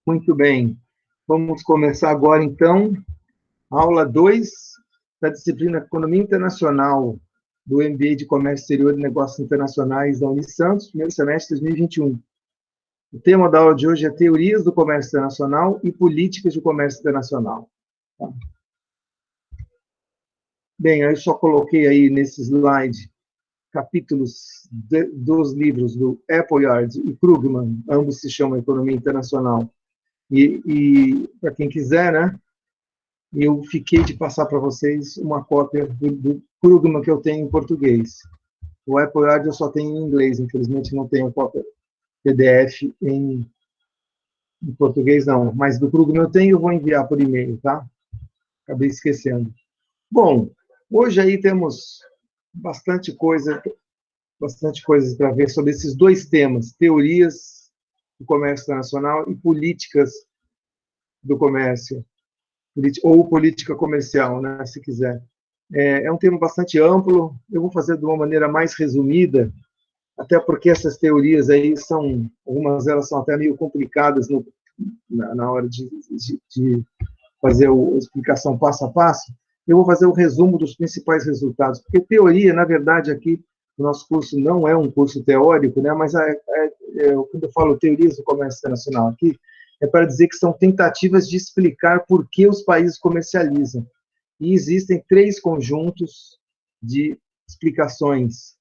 Muito bem. Vamos começar agora, então, a aula 2 da disciplina Economia Internacional do MBA de Comércio Exterior e Negócios Internacionais da Unisantos, primeiro semestre de 2021. O tema da aula de hoje é Teorias do Comércio Internacional e Políticas de Comércio Internacional. Tá? Bem, eu só coloquei aí nesse slide capítulos dos livros do Appleyard e Krugman, ambos se chamam Economia Internacional. E para quem quiser, né, eu fiquei de passar para vocês uma cópia do Krugman que eu tenho em português. O Appleyard eu só tenho em inglês, infelizmente não tenho cópia PDF em português, não. Mas do Krugman eu tenho e eu vou enviar por e-mail, tá? Acabei esquecendo. Bom, hoje aí temos bastante coisas para ver sobre esses dois temas, teorias do comércio internacional e políticas do comércio, ou política comercial, né, se quiser. É um tema bastante amplo, eu vou fazer de uma maneira mais resumida, até porque essas teorias aí algumas delas são até meio complicadas na hora de fazer a explicação passo a passo. Eu vou fazer o resumo dos principais resultados, porque teoria, na verdade, aqui, o nosso curso não é um curso teórico, né, mas quando eu falo teorias do comércio internacional aqui, é para dizer que são tentativas de explicar por que os países comercializam. E existem 3 conjuntos de explicações,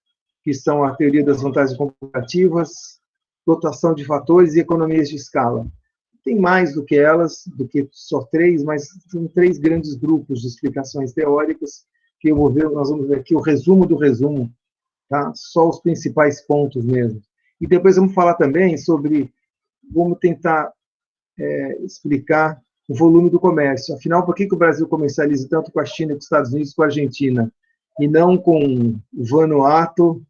que são a teoria das vantagens comparativas, rotação de fatores e economias de escala. Tem mais do que elas, do que só 3, mas são 3 grandes grupos de explicações teóricas que nós vamos ver aqui o resumo do resumo, tá? Só os principais pontos mesmo. E depois vamos falar também vamos tentar explicar o volume do comércio. Afinal, por que o Brasil comercializa tanto com a China, com os Estados Unidos, com a Argentina, e não com Vanuatu,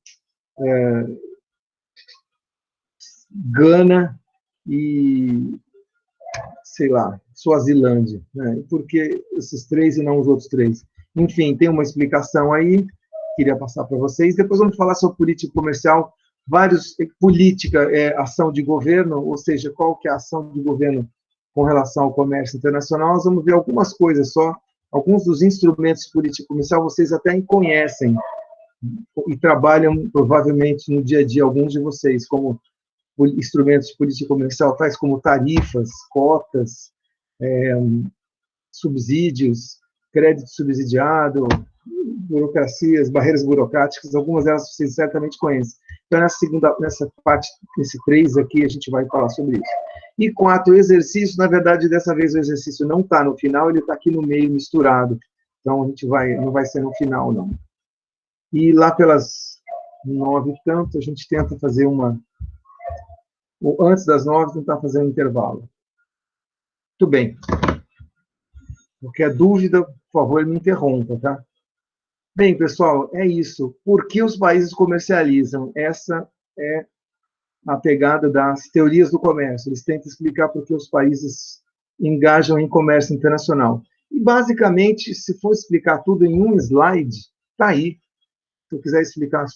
Gana e, sei lá, Suazilândia, né? Por que esses 3 e não os outros 3? Enfim, tem uma explicação aí, queria passar para vocês. Depois vamos falar sobre política comercial, política é ação de governo, ou seja, qual que é a ação de governo com relação ao comércio internacional. Nós vamos ver algumas coisas só, alguns dos instrumentos de política comercial vocês até conhecem e trabalham provavelmente no dia a dia, alguns de vocês, como instrumentos de política comercial, tais como tarifas, cotas, subsídios, crédito subsidiado, burocracias, barreiras burocráticas, algumas delas vocês certamente conhecem. Então, nessa parte, nesse 3 aqui, a gente vai falar sobre isso. E 4, o exercício, na verdade, dessa vez o exercício não está no final, ele está aqui no meio, misturado. Então, não vai ser no final, não. E lá pelas 9 e tanto, a gente tenta fazer antes das 9, tentar fazer um intervalo. Muito bem. Qualquer dúvida, por favor, me interrompa, tá? Bem, pessoal, é isso. Por que os países comercializam? Essa é a pegada das teorias do comércio. Eles tentam explicar por que os países engajam em comércio internacional. E, basicamente, se for explicar tudo em um slide, está aí. Se eu quiser explicar,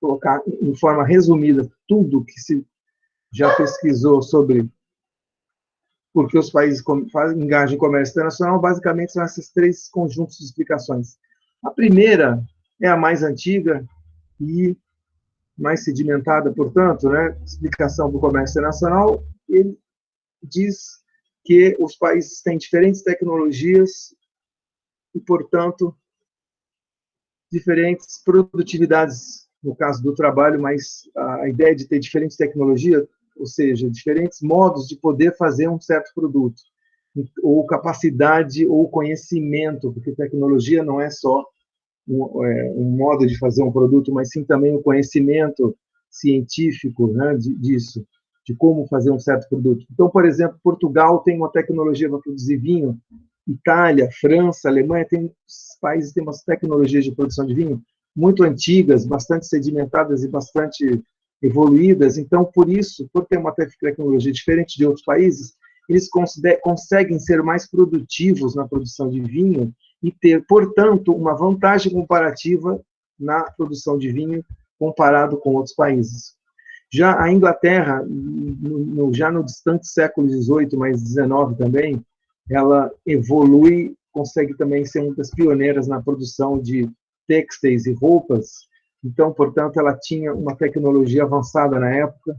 colocar em forma resumida tudo que se já pesquisou sobre por que os países engajam em comércio internacional, basicamente são esses 3 conjuntos de explicações. A primeira é a mais antiga e mais sedimentada, portanto, né, explicação do comércio internacional. Ele diz que os países têm diferentes tecnologias e, portanto, diferentes produtividades, no caso do trabalho, mas a ideia de ter diferentes tecnologias, ou seja, diferentes modos de poder fazer um certo produto, ou capacidade ou conhecimento, porque tecnologia não é só um modo de fazer um produto, mas sim também o conhecimento científico, né, disso, de como fazer um certo produto. Então, por exemplo, Portugal tem uma tecnologia para produzir vinho, Itália, França, Alemanha, países têm umas tecnologias de produção de vinho muito antigas, bastante sedimentadas e bastante evoluídas. Então, por ter uma tecnologia diferente de outros países, eles conseguem ser mais produtivos na produção de vinho e ter, portanto, uma vantagem comparativa na produção de vinho comparado com outros países. Já a Inglaterra, já no distante século XVIII, mas XIX também, ela evolui, consegue também ser uma das pioneiras na produção de têxteis e roupas. Então, portanto, ela tinha uma tecnologia avançada na época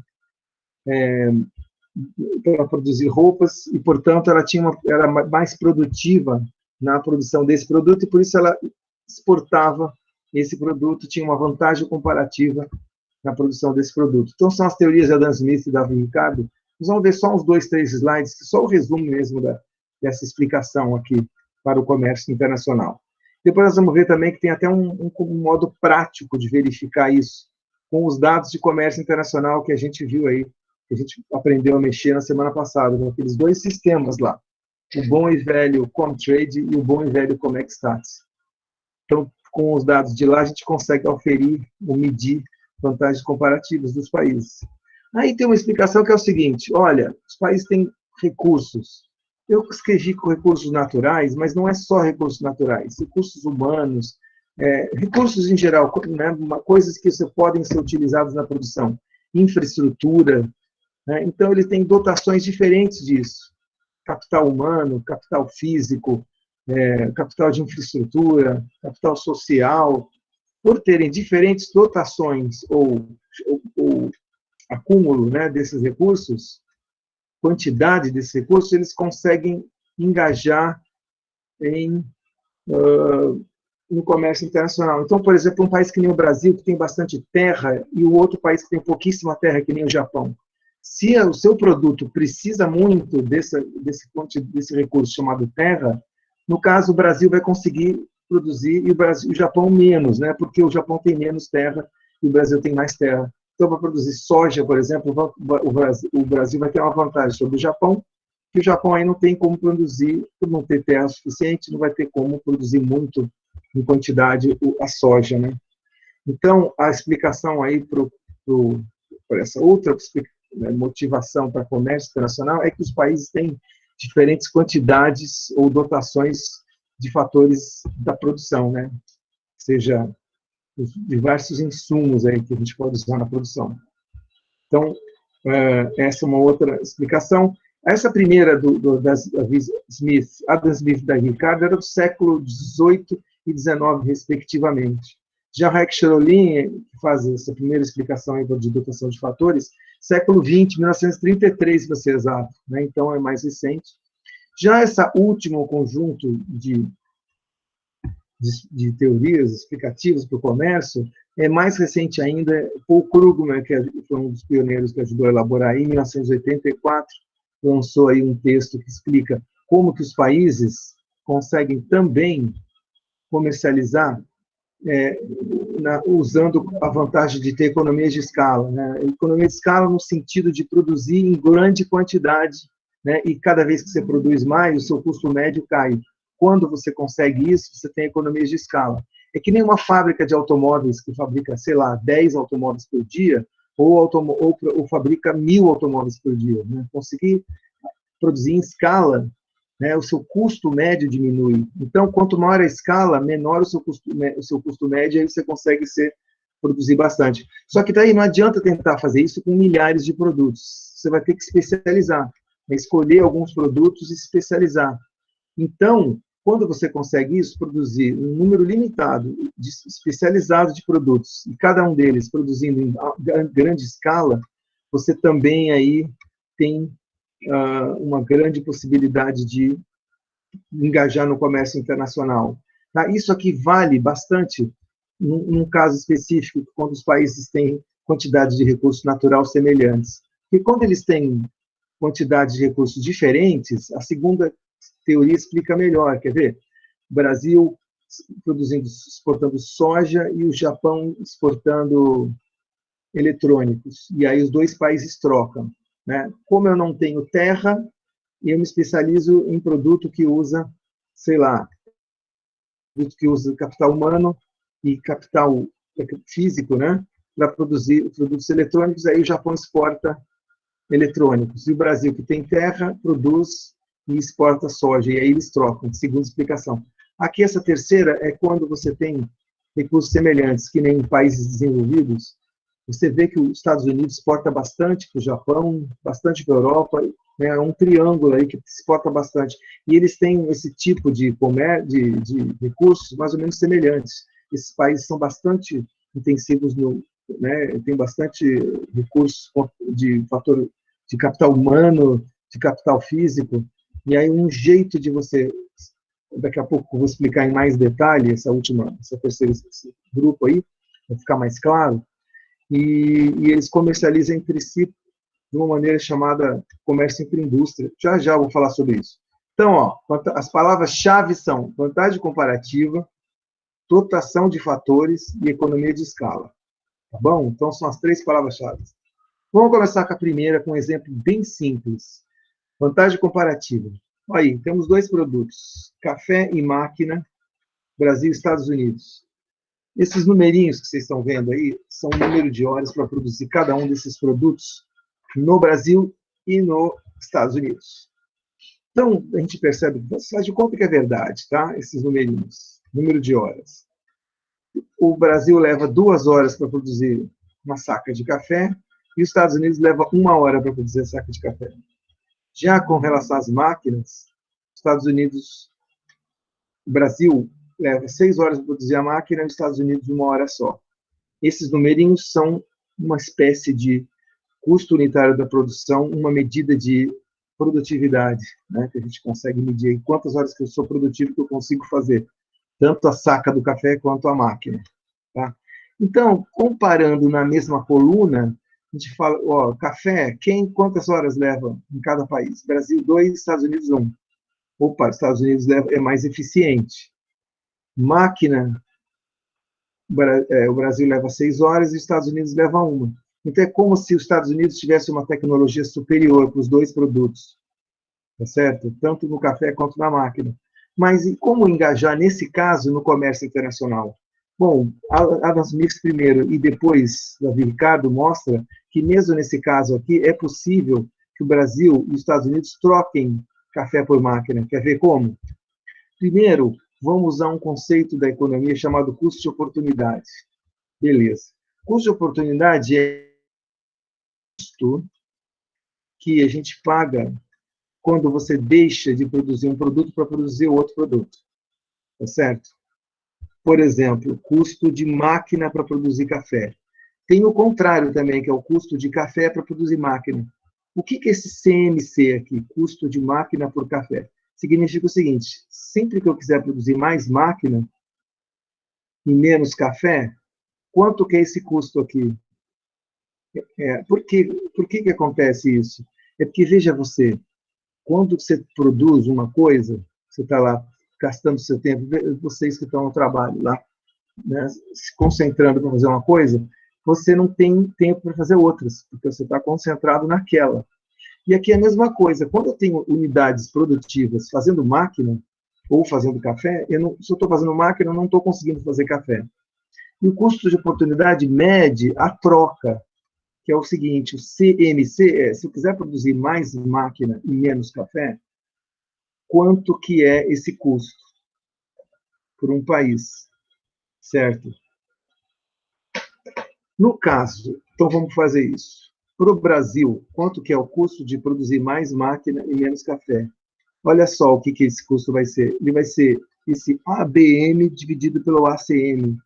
para produzir roupas e, portanto, ela era mais produtiva na produção desse produto e, por isso, ela exportava esse produto, tinha uma vantagem comparativa na produção desse produto. Então, são as teorias de Adam Smith e Davi Ricardo. Nós vamos ver só uns 2, 3 slides, só o resumo mesmo dessa explicação aqui para o comércio internacional. Depois nós vamos ver também que tem até um modo prático de verificar isso, com os dados de comércio internacional que a gente viu aí, que a gente aprendeu a mexer na semana passada, com aqueles 2 sistemas lá, o bom e velho Comtrade e o bom e velho Comexstats. Então, com os dados de lá, a gente consegue aferir ou medir vantagens comparativas dos países. Aí tem uma explicação que é o seguinte, olha, os países têm recursos. Eu escrevi com recursos naturais, mas não é só recursos naturais, recursos humanos, recursos em geral, né, coisas que podem ser utilizadas na produção, infraestrutura, né, então ele tem dotações diferentes disso, capital humano, capital físico, capital de infraestrutura, capital social, por terem diferentes dotações ou acúmulo, né, desses recursos, quantidade desses recursos, eles conseguem engajar no comércio internacional. Então, por exemplo, um país que nem o Brasil, que tem bastante terra, e o outro país que tem pouquíssima terra, que nem o Japão. Se o seu produto precisa muito desse recurso chamado terra, no caso, o Brasil vai conseguir produzir e o Japão menos, né? Porque o Japão tem menos terra e o Brasil tem mais terra. Então, para produzir soja, por exemplo, o Brasil vai ter uma vantagem sobre o Japão, que o Japão aí não tem como produzir, por não ter terra suficiente, não vai ter como produzir muito em quantidade a soja, né? Então, a explicação aí para essa outra motivação para comércio internacional é que os países têm diferentes quantidades ou dotações de fatores da produção, né? Seja os diversos insumos aí que a gente pode usar na produção. Então, essa é uma outra explicação. Essa primeira das Adam Smith e da Ricardo era do século XVIII e XIX, respectivamente. Já Rex Cherolin, que faz essa primeira explicação aí de dotação de fatores, século XX, 1933, para ser exato, né? Então é mais recente. Já esse último conjunto de teorias explicativas para o comércio é mais recente ainda. Paul Krugman, que foi um dos pioneiros que ajudou a elaborar em 1984, lançou aí um texto que explica como que os países conseguem também comercializar usando a vantagem de ter economias de escala, né? Economia de escala no sentido de produzir em grande quantidade, né? E cada vez que você produz mais, o seu custo médio cai. Quando você consegue isso, você tem economias de escala. É que nem uma fábrica de automóveis que fabrica, sei lá, 10 automóveis por dia, ou fabrica 1000 automóveis por dia, né? Conseguir produzir em escala, né, o seu custo médio diminui. Então, quanto maior a escala, menor o seu custo médio, aí você consegue produzir bastante. Só que daí não adianta tentar fazer isso com milhares de produtos. Você vai ter que especializar, né, escolher alguns produtos e especializar. Então, quando você consegue isso, produzir um número limitado, especializado de produtos, e cada um deles produzindo em grande escala, você também aí tem uma grande possibilidade de engajar no comércio internacional. Tá? Isso aqui vale bastante num caso específico, quando os países têm quantidade de recursos natural semelhantes. E quando eles têm quantidade de recursos diferentes, a segunda teoria explica melhor. Quer ver? O Brasil exportando soja e o Japão exportando eletrônicos. E aí os dois países trocam. Né? Como eu não tenho terra, eu me especializo em produto que usa, sei lá, produto que usa capital humano e capital físico, né? Para produzir produtos eletrônicos, aí o Japão exporta eletrônicos. E o Brasil, que tem terra, produz e exporta soja. E aí eles trocam, segunda explicação. Aqui, essa terceira é quando você tem recursos semelhantes, que nem em países desenvolvidos, Você vê que os Estados Unidos exporta bastante para o Japão, bastante para a Europa, né? É um triângulo aí que exporta bastante. E eles têm esse tipo de recursos mais ou menos semelhantes. Esses países são bastante intensivos no, né? Tem bastante recursos de fator de capital humano, de capital físico. E aí um jeito de você, daqui a pouco eu vou explicar em mais detalhe essa terceira, esse grupo aí, para ficar mais claro. E eles comercializam entre si de uma maneira chamada comércio entre indústria. Já já vou falar sobre isso. Então, ó, as palavras-chave são vantagem comparativa, dotação de fatores e economia de escala. Tá bom? Então, são as três palavras-chave. Vamos começar com a primeira, com um exemplo bem simples. Vantagem comparativa. Aí, temos dois produtos, café e máquina, Brasil e Estados Unidos. Esses numerinhos que vocês estão vendo aí são o número de horas para produzir cada um desses produtos no Brasil e nos Estados Unidos. Então, a gente percebe, você faz de conta que é verdade, tá? Esses numerinhos, número de horas. O Brasil leva 2 horas para produzir uma saca de café e os Estados Unidos leva 1 hora para produzir a saca de café. Já com relação às máquinas, Estados Unidos, o Brasil leva 6 horas para produzir a máquina e os Estados Unidos 1 hora só. Esses numerinhos são uma espécie de custo unitário da produção, uma medida de produtividade, né, que a gente consegue medir quantas horas que eu sou produtivo que eu consigo fazer, tanto a saca do café quanto a máquina. Tá? Então, comparando na mesma coluna, a gente fala, ó, café, quantas horas leva em cada país? Brasil 2, Estados Unidos 1. Opa, Estados Unidos é mais eficiente. Máquina, o Brasil leva 6 horas e os Estados Unidos leva 1. Então, é como se os Estados Unidos tivessem uma tecnologia superior para os dois produtos, tá certo? Tanto no café quanto na máquina. Mas e como engajar, nesse caso, no comércio internacional? Bom, Adam Smith primeiro e depois Davi Ricardo mostra que, mesmo nesse caso aqui, é possível que o Brasil e os Estados Unidos troquem café por máquina. Quer ver como? Primeiro, vamos usar um conceito da economia chamado custo de oportunidade. Beleza. Custo de oportunidade é custo que a gente paga quando você deixa de produzir um produto para produzir outro produto. Tá certo? Por exemplo, custo de máquina para produzir café. Tem o contrário também, que é o custo de café para produzir máquina. O que é esse CMC aqui, custo de máquina por café? Significa o seguinte, sempre que eu quiser produzir mais máquina e menos café, quanto que é esse custo aqui? Por que acontece isso? É porque, veja você, quando você produz uma coisa, você está lá gastando seu tempo, vocês que estão no trabalho lá, né, se concentrando para fazer uma coisa, você não tem tempo para fazer outras, porque você está concentrado naquela. E aqui é a mesma coisa. Quando eu tenho unidades produtivas fazendo máquina ou fazendo café, se eu estou fazendo máquina, eu não estou conseguindo fazer café. E o custo de oportunidade mede a troca, que é o seguinte, o CMC é, se eu quiser produzir mais máquina e menos café, quanto que é esse custo por um país, certo? No caso, então vamos fazer isso. Para o Brasil, quanto que é o custo de produzir mais máquina e menos café? Olha só o que esse custo vai ser. Ele vai ser esse ABM dividido pelo ACM,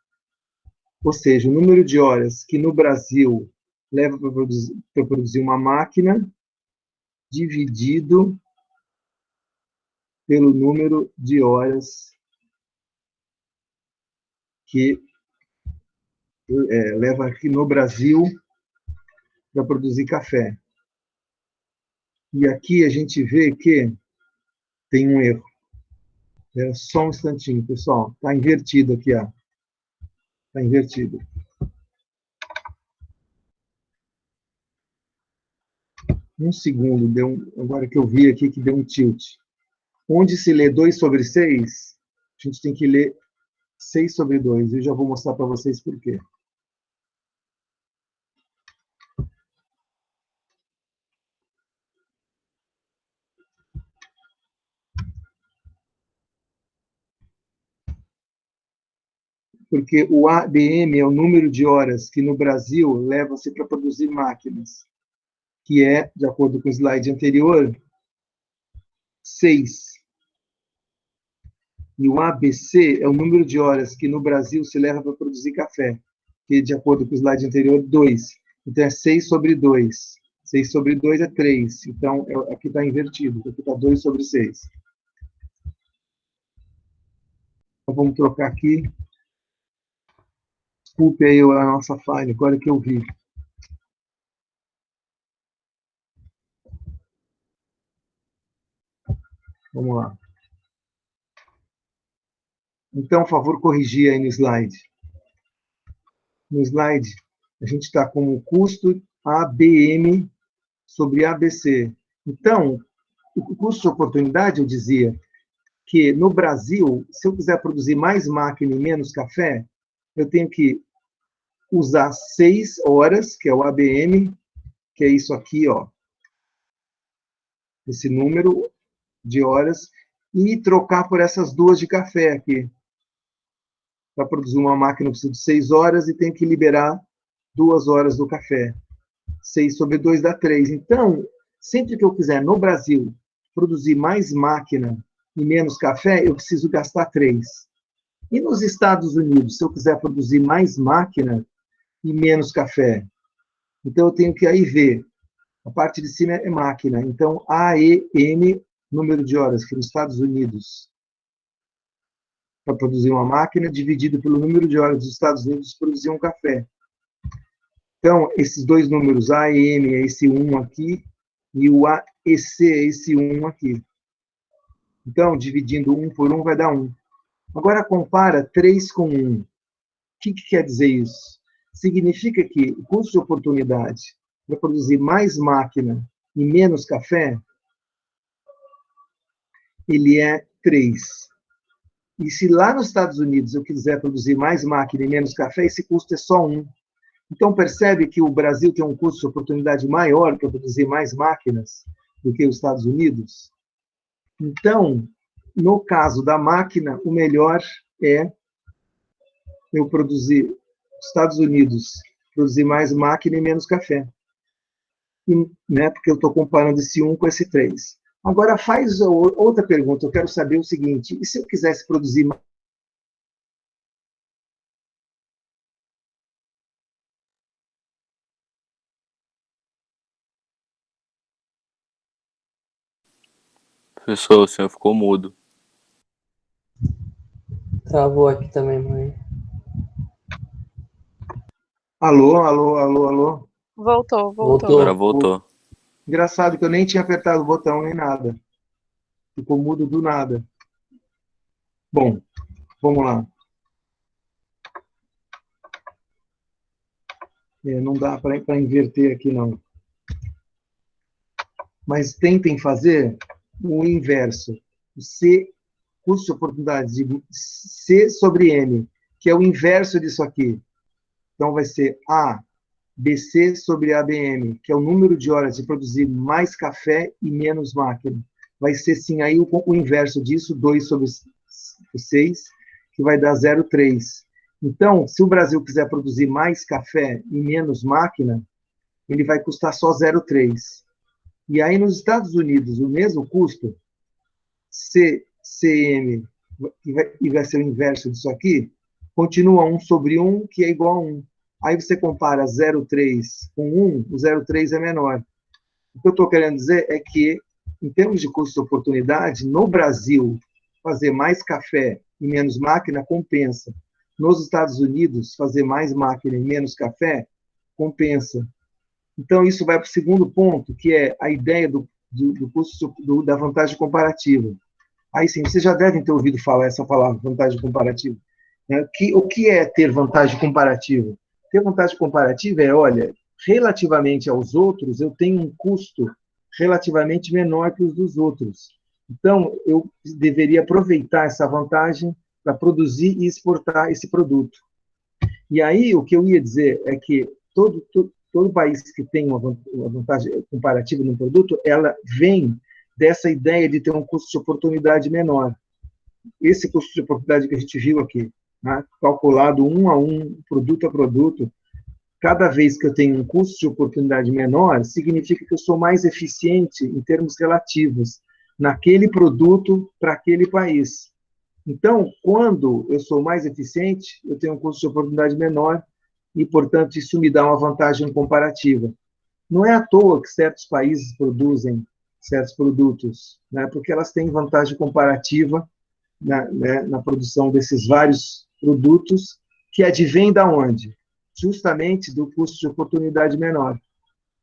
ou seja, o número de horas que no Brasil leva para produzir uma máquina dividido pelo número de horas que leva aqui no Brasil para produzir café. E aqui a gente vê que tem um erro. Só um instantinho, pessoal. Está invertido aqui, ó. Está invertido. Um segundo, agora que eu vi aqui que deu um tilt. Onde se lê 2 sobre 6, a gente tem que ler 6 sobre 2. Eu já vou mostrar para vocês por quê. porque o ABM é o número de horas que no Brasil leva-se para produzir máquinas, que é, de acordo com o slide anterior, 6. E o ABC é o número de horas que no Brasil se leva para produzir café, que, de acordo com o slide anterior, 2. Então, é 6 sobre 2. 6 sobre 2 é 3. Então, aqui está invertido. Aqui está 2 sobre 6. Então, vamos trocar aqui. Desculpe aí a nossa falha, agora que eu vi. Vamos lá. Então, por favor, corrigir aí no slide. No slide, a gente está com o custo ABM sobre ABC. Então, o custo de oportunidade, eu dizia, que no Brasil, se eu quiser produzir mais máquina e menos café, eu tenho que usar 6 horas, que é o ABM, que é isso aqui, ó, esse número de horas, e trocar por essas 2 de café aqui. Para produzir uma máquina, eu preciso de 6 horas e tenho que liberar 2 horas do café. 6 sobre 2 dá 3. Então, sempre que eu quiser, no Brasil, produzir mais máquina e menos café, eu preciso gastar 3. E nos Estados Unidos, se eu quiser produzir mais máquina e menos café, então eu tenho que aí ver. A parte de cima é máquina. Então, AEM, número de horas que nos Estados Unidos, para produzir uma máquina, dividido pelo número de horas dos Estados Unidos para produzir um café. Então, esses dois números, AEM é esse 1 aqui, e o AEC é esse 1 aqui. Então, dividindo 1 por 1 vai dar 1. Agora, compara 3 com 1. O que quer dizer isso? Significa que o custo de oportunidade para produzir mais máquina e menos café, ele é 3. E se lá nos Estados Unidos eu quiser produzir mais máquina e menos café, esse custo é só 1. Então, percebe que o Brasil tem um custo de oportunidade maior para produzir mais máquinas do que os Estados Unidos? Então, no caso da máquina, o melhor é eu produzir, Estados Unidos, produzir mais máquina e menos café. E, né, porque eu estou comparando esse 1 com esse 3. Agora, faz outra pergunta. Eu quero saber o seguinte, e se eu quisesse produzir... Professor, o senhor ficou mudo. Travou aqui também, mãe. Alô, alô, alô, alô. Voltou. Agora voltou. Engraçado que eu nem tinha apertado o botão nem nada. Ficou mudo do nada. Bom, vamos lá. Não dá para inverter aqui, não. Mas tentem fazer o inverso. O C, custo de oportunidade de C sobre M, que é o inverso disso aqui. Então, vai ser A, BC sobre ABM, que é o número de horas de produzir mais café e menos máquina. Vai ser, sim, aí o inverso disso, 2 sobre 6, que vai dar 0,3. Então, se o Brasil quiser produzir mais café e menos máquina, ele vai custar só 0,3. E aí, nos Estados Unidos, o mesmo custo, CM, e vai ser o inverso disso aqui, continua 1 sobre 1, que é igual a 1. Aí você compara 0,3 com 1, o 0,3 é menor. O que eu estou querendo dizer é que, em termos de custo de oportunidade, no Brasil, fazer mais café e menos máquina compensa. Nos Estados Unidos, fazer mais máquina e menos café compensa. Então, isso vai para o segundo ponto, que é a ideia do custo da vantagem comparativa. Aí sim, vocês já devem ter ouvido falar essa palavra, vantagem comparativa. O que é ter vantagem comparativa? Ter vantagem comparativa é, olha, relativamente aos outros, eu tenho um custo relativamente menor que os dos outros. Então, eu deveria aproveitar essa vantagem para produzir e exportar esse produto. E aí, o que eu ia dizer é que todo país que tem uma vantagem comparativa no produto, ela vem dessa ideia de ter um custo de oportunidade menor. Esse custo de oportunidade que a gente viu aqui. né, calculado um a um, produto a produto, cada vez que eu tenho um custo de oportunidade menor, significa que eu sou mais eficiente em termos relativos naquele produto para aquele país. Então, quando eu sou mais eficiente, eu tenho um custo de oportunidade menor e, portanto, isso me dá uma vantagem comparativa. Não é à toa que certos países produzem certos produtos, né, porque elas têm vantagem comparativa na produção desses vários produtos, que advém da onde? Justamente do custo de oportunidade menor,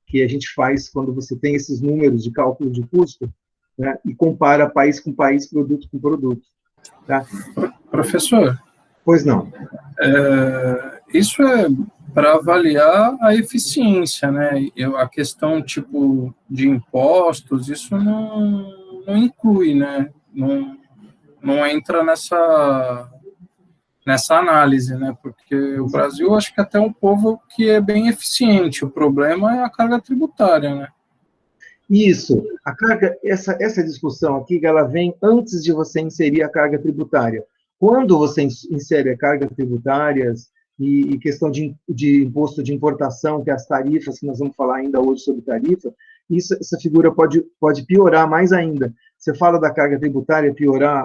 que a gente faz quando você tem esses números de cálculo de custo, né, e compara país com país, produto com produto. Tá? Professor, Pois não. Isso é para avaliar a eficiência, né? A questão tipo de impostos, isso não inclui, né? Não entra nessa análise, né? Porque o Brasil, acho que até é um povo que é bem eficiente. O problema é a carga tributária, né? Isso. A carga, essa discussão aqui, ela vem antes de você inserir a carga tributária. Quando você insere a carga tributárias e questão de imposto de importação, que é as tarifas, que nós vamos falar ainda hoje sobre tarifa, essa figura pode piorar mais ainda. Você fala da carga tributária piorar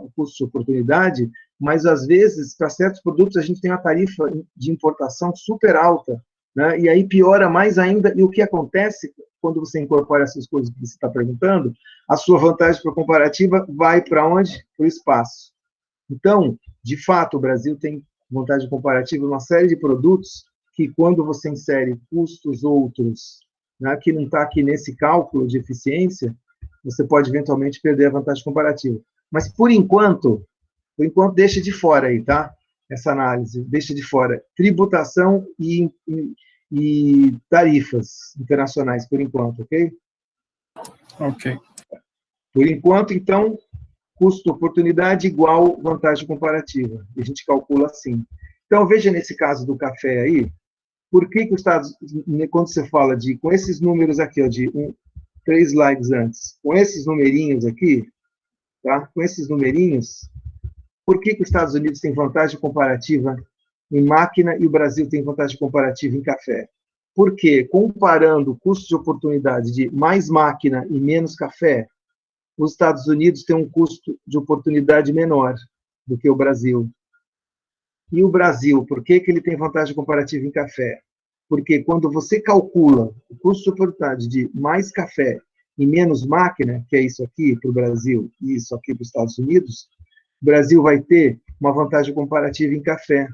o custo de oportunidade, mas às vezes, para certos produtos, a gente tem uma tarifa de importação super alta, né? E aí piora mais ainda. E o que acontece quando você incorpora essas coisas que você está perguntando? A sua vantagem para comparativa vai para onde? Para o espaço. Então, de fato, o Brasil tem vantagem comparativa em uma série de produtos que, quando você insere custos outros, né, que não está aqui nesse cálculo de eficiência, você pode eventualmente perder a vantagem comparativa. Mas, por enquanto, deixa de fora aí, tá? Essa análise, deixa de fora tributação e tarifas internacionais, por enquanto, ok? Ok. Por enquanto, então, custo-oportunidade igual vantagem comparativa. A gente calcula assim. Então, veja nesse caso do café aí, por que os Estados Unidos, quando você fala com esses números aqui, ó, 3 slides antes, com esses numerinhos aqui, tá? Com esses numerinhos, por que os Estados Unidos têm vantagem comparativa em máquina e o Brasil tem vantagem comparativa em café? Porque, comparando o custo de oportunidade de mais máquina e menos café, os Estados Unidos têm um custo de oportunidade menor do que o Brasil. E o Brasil, por que ele tem vantagem comparativa em café? Porque quando você calcula o custo de oportunidade de mais café e menos máquina, que é isso aqui para o Brasil e isso aqui para os Estados Unidos, o Brasil vai ter uma vantagem comparativa em café.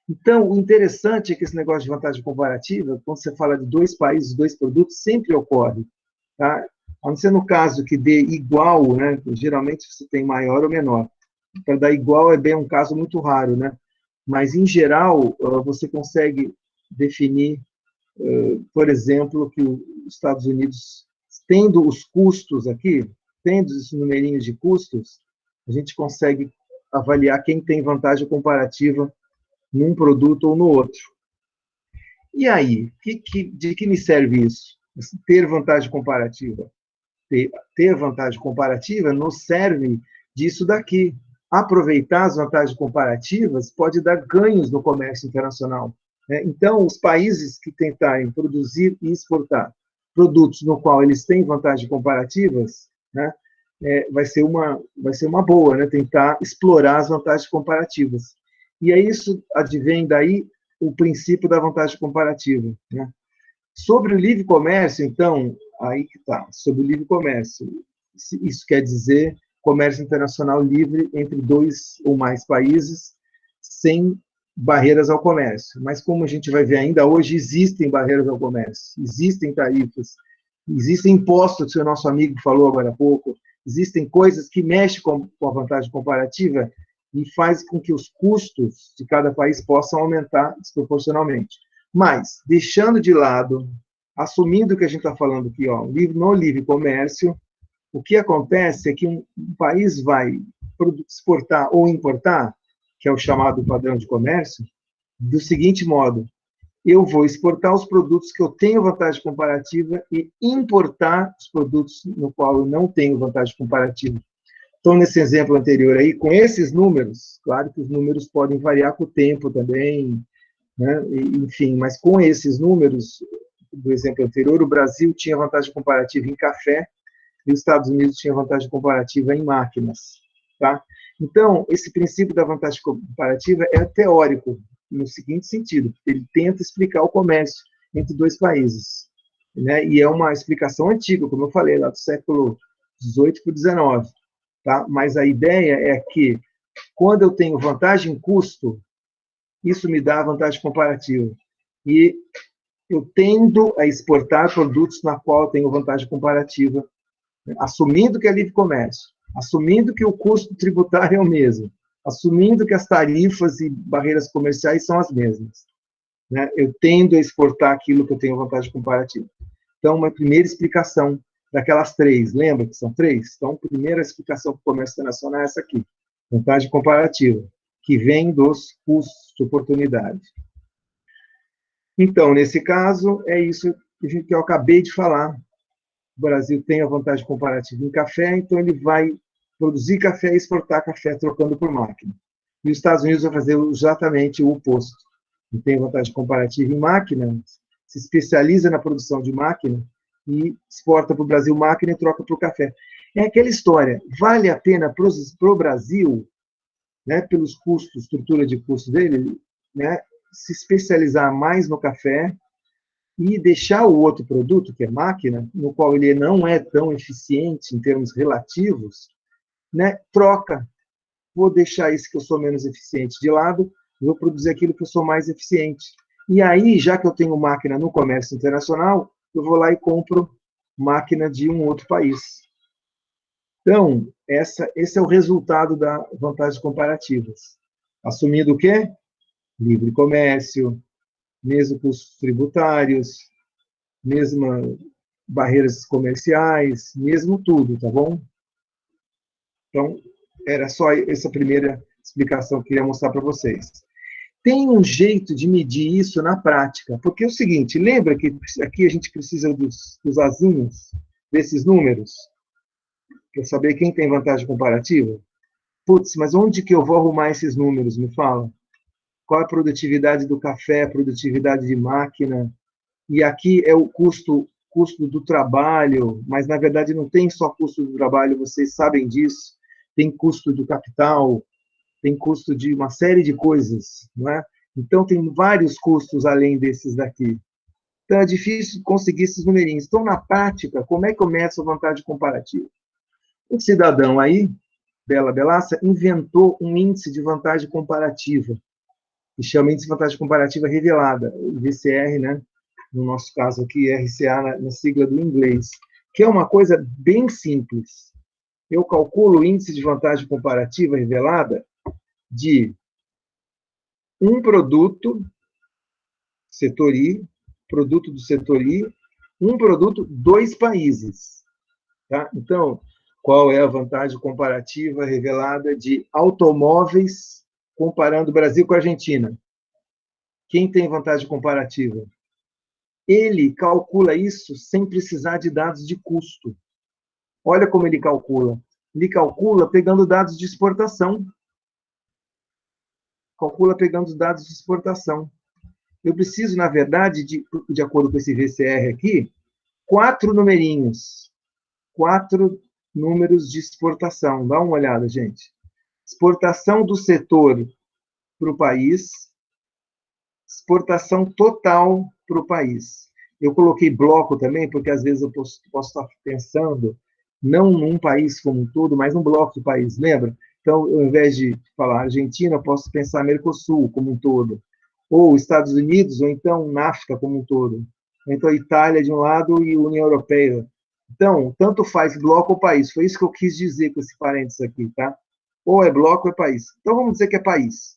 Então, o interessante é que esse negócio de vantagem comparativa, quando você fala de dois países, dois produtos, sempre ocorre. Tá? A não ser no caso que dê igual, né? Geralmente você tem maior ou menor. Para dar igual é bem um caso muito raro, né? Mas, em geral, você consegue definir, por exemplo, que os Estados Unidos, tendo os custos aqui, tendo esses numerinhos de custos, a gente consegue avaliar quem tem vantagem comparativa num produto ou no outro. E aí, de que me serve isso? Ter vantagem comparativa. Ter vantagem comparativa nos serve disso daqui. Aproveitar as vantagens comparativas pode dar ganhos no comércio internacional. Então, os países que tentarem produzir e exportar produtos no qual eles têm vantagens comparativas, né, vai ser uma boa, né, tentar explorar as vantagens comparativas. E aí isso advém daí o princípio da vantagem comparativa. Né? Sobre o livre comércio, então, aí que está, sobre o livre comércio. Isso quer dizer comércio internacional livre entre 2 ou mais países, sem barreiras ao comércio. Mas, como a gente vai ver ainda hoje, existem barreiras ao comércio, existem tarifas, existem impostos, que o nosso amigo falou agora há pouco, existem coisas que mexem com a vantagem comparativa e faz com que os custos de cada país possam aumentar desproporcionalmente. Mas, deixando de lado, assumindo que a gente está falando aqui, ó, no livre comércio, o que acontece é que um país vai exportar ou importar, que é o chamado padrão de comércio, do seguinte modo: eu vou exportar os produtos que eu tenho vantagem comparativa e importar os produtos no qual eu não tenho vantagem comparativa. Então, nesse exemplo anterior aí, com esses números, claro que os números podem variar com o tempo também, né? Enfim, mas com esses números do exemplo anterior, o Brasil tinha vantagem comparativa em café e os Estados Unidos tinha vantagem comparativa em máquinas, tá? Então, esse princípio da vantagem comparativa é teórico, no seguinte sentido, ele tenta explicar o comércio entre dois países, né? E é uma explicação antiga, como eu falei, lá do século XVIII para o XIX, tá? Mas a ideia é que, quando eu tenho vantagem em custo, isso me dá vantagem comparativa. E eu tendo a exportar produtos na qual eu tenho vantagem comparativa, né? Assumindo que é livre comércio, assumindo que o custo tributário é o mesmo, assumindo que as tarifas e barreiras comerciais são as mesmas, né? Eu tendo a exportar aquilo que eu tenho vantagem comparativa. Então, uma primeira explicação daquelas três, lembra que são três? Então, a primeira explicação para o comércio internacional é essa aqui, vantagem comparativa, que vem dos custos de oportunidade. Então, nesse caso, é isso que eu acabei de falar. O Brasil tem a vantagem comparativa em café, então ele vai produzir café e exportar café trocando por máquina. E os Estados Unidos vai fazer exatamente o oposto. Ele tem vantagem comparativa em máquina, se especializa na produção de máquina e exporta para o Brasil máquina e troca por café. É aquela história, vale a pena para o Brasil, né, pelos custos, estrutura de custo dele, né, se especializar mais no café e deixar o outro produto, que é máquina, no qual ele não é tão eficiente em termos relativos, né, troca. Vou deixar isso que eu sou menos eficiente de lado, vou produzir aquilo que eu sou mais eficiente. E aí, já que eu tenho máquina no comércio internacional, eu vou lá e compro máquina de um outro país. Então, esse é o resultado das vantagens comparativas. Assumindo o quê? Livre comércio, mesmo custos tributários, mesma barreiras comerciais, mesmo tudo, tá bom? Então, era só essa primeira explicação que eu queria mostrar para vocês. Tem um jeito de medir isso na prática, porque é o seguinte, lembra que aqui a gente precisa dos azinhos, desses números, para saber quem tem vantagem comparativa? Putz, mas onde que eu vou arrumar esses números, me fala? Qual a produtividade do café, a produtividade de máquina? E aqui é o custo do trabalho, mas na verdade não tem só custo do trabalho, vocês sabem disso, tem custo do capital, tem custo de uma série de coisas, não é? Então tem vários custos além desses daqui. Então é difícil conseguir esses numerinhos. Então, na prática, como é que começa a vantagem comparativa? Um cidadão aí, Bela Belassa, inventou um índice de vantagem comparativa, que chama índice de vantagem comparativa revelada, o VCR, né? No nosso caso aqui, RCA, na sigla do inglês, que é uma coisa bem simples. Eu calculo o índice de vantagem comparativa revelada de um produto, setor I, produto do setor I, um produto, dois países. Tá? Então, qual é a vantagem comparativa revelada de automóveis comparando o Brasil com a Argentina? Quem tem vantagem comparativa? Ele calcula isso sem precisar de dados de custo. Olha como ele calcula. Ele calcula pegando dados de exportação. Calcula pegando os dados de exportação. Eu preciso, na verdade, de acordo com esse VCR aqui, 4 numerinhos. 4 números de exportação. Dá uma olhada, gente. Exportação do setor para o país. Exportação total para o país. Eu coloquei bloco também, porque às vezes eu posso estar pensando, não num país como um todo, mas num bloco do país, lembra? Então, ao invés de falar Argentina, eu posso pensar Mercosul como um todo, ou Estados Unidos, ou então NAFTA como um todo, ou então Itália de um lado e União Europeia. Então, tanto faz bloco ou país. Foi isso que eu quis dizer com esse parênteses aqui, tá? Ou é bloco ou é país. Então, vamos dizer que é país.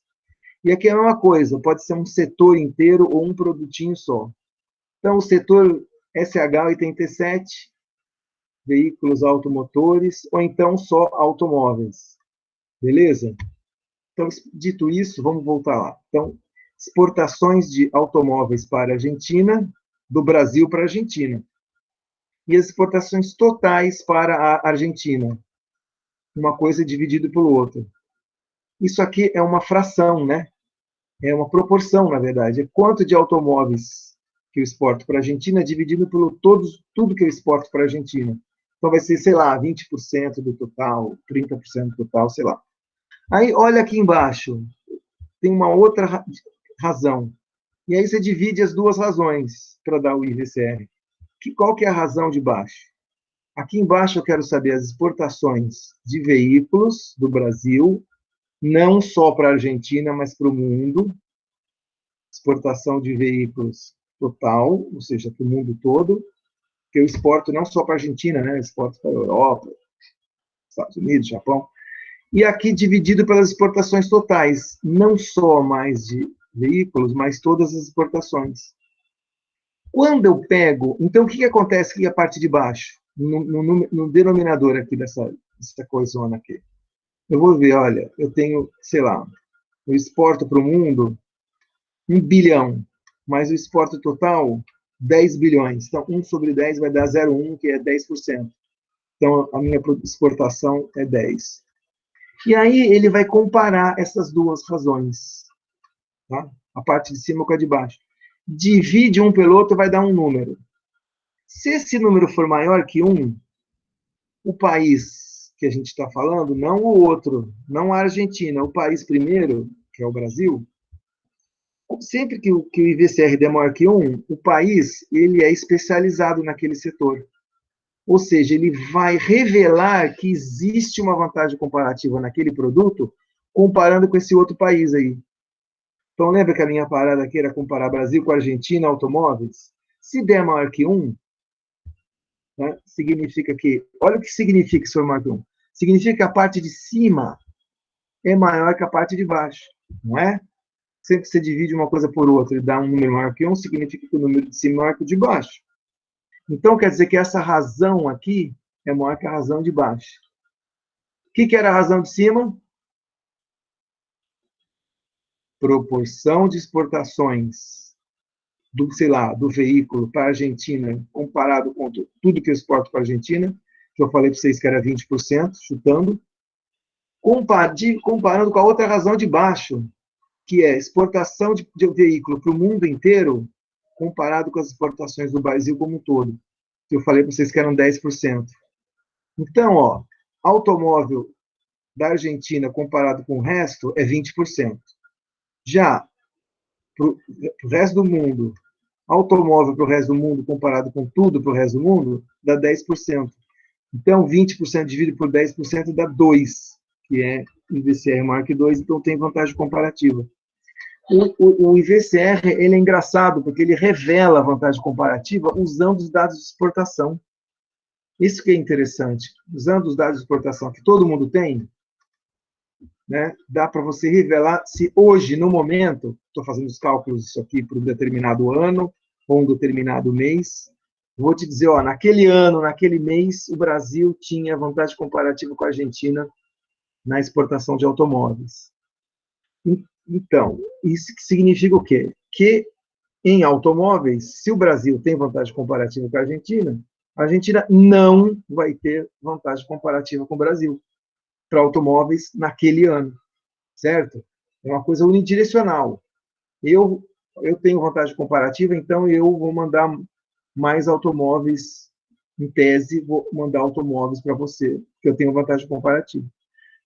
E aqui é a mesma coisa, pode ser um setor inteiro ou um produtinho só. Então, o setor SH87, veículos automotores, ou então só automóveis. Beleza? Então, dito isso, vamos voltar lá. Então, exportações de automóveis para a Argentina, do Brasil para a Argentina. E as exportações totais para a Argentina. uma coisa dividida pelo outro. Isso aqui é uma fração, né? É uma proporção, na verdade. É quanto de automóveis que eu exporto para a Argentina dividido pelo tudo que eu exporto para a Argentina. Então vai ser, sei lá, 20% do total, 30% do total, sei lá. Aí, olha aqui embaixo, tem uma outra razão. E aí você divide as duas razões para dar o IVCR. Qual que é a razão de baixo? Aqui embaixo eu quero saber as exportações de veículos do Brasil, não só para a Argentina, mas para o mundo. Exportação de veículos total, ou seja, para o mundo todo, que eu exporto não só para a Argentina, né? Eu exporto para a Europa, Estados Unidos, Japão. E aqui dividido pelas exportações totais, não só mais de veículos, mas todas as exportações. Quando eu pego, então o que acontece aqui a parte de baixo, no denominador aqui dessa coisona aqui? Eu vou ver, olha, eu tenho, sei lá, eu exporto para o mundo 1 bilhão, mas o exporto total 10 bilhões. Então, 1 sobre 10 vai dar 0,1, que é 10%. Então, a minha exportação é 10. E aí ele vai comparar essas duas razões. Tá? A parte de cima com a de baixo. Divide um pelo outro, vai dar um número. Se esse número for maior que 1, o país que a gente está falando, não o outro, não a Argentina, o país primeiro, que é o Brasil, sempre que o IVCR der maior que 1, o país ele é especializado naquele setor. Ou seja, ele vai revelar que existe uma vantagem comparativa naquele produto, comparando com esse outro país aí. Então, lembra que a minha parada aqui era comparar Brasil com Argentina, automóveis? Se der maior que 1, né, significa que... Olha o que significa se for maior que 1. Significa que a parte de cima é maior que a parte de baixo, não é? Sempre que você divide uma coisa por outra e dá um número maior que 1, significa que o número de cima é maior que o de baixo. Então, quer dizer que essa razão aqui é maior que a razão de baixo. O que era a razão de cima? Proporção de exportações do, sei lá, do veículo para a Argentina, comparado com tudo que eu exporto para a Argentina, que eu falei para vocês que era 20%, chutando, comparando com a outra razão de baixo, que é exportação de veículo para o mundo inteiro, comparado com as exportações do Brasil como um todo, que eu falei para vocês que eram 10%. Então, ó, automóvel da Argentina comparado com o resto é 20%. Já para o resto do mundo, automóvel para o resto do mundo comparado com tudo para o resto do mundo, dá 10%. Então, 20% dividido por 10% dá 2, que é IVCR maior que 2, então tem vantagem comparativa. O IVCR ele é engraçado, porque ele revela a vantagem comparativa usando os dados de exportação. Isso que é interessante. Usando os dados de exportação que todo mundo tem, né, dá para você revelar se hoje, no momento, estou fazendo os cálculos isso aqui para um determinado ano ou um determinado mês, vou te dizer, ó, naquele ano, naquele mês, o Brasil tinha vantagem comparativa com a Argentina na exportação de automóveis. Então, isso significa o quê? Que em automóveis, se o Brasil tem vantagem comparativa com a Argentina não vai ter vantagem comparativa com o Brasil para automóveis naquele ano, certo? É uma coisa unidirecional. Eu tenho vantagem comparativa, então eu vou mandar mais automóveis, em tese, vou mandar automóveis para você, porque eu tenho vantagem comparativa.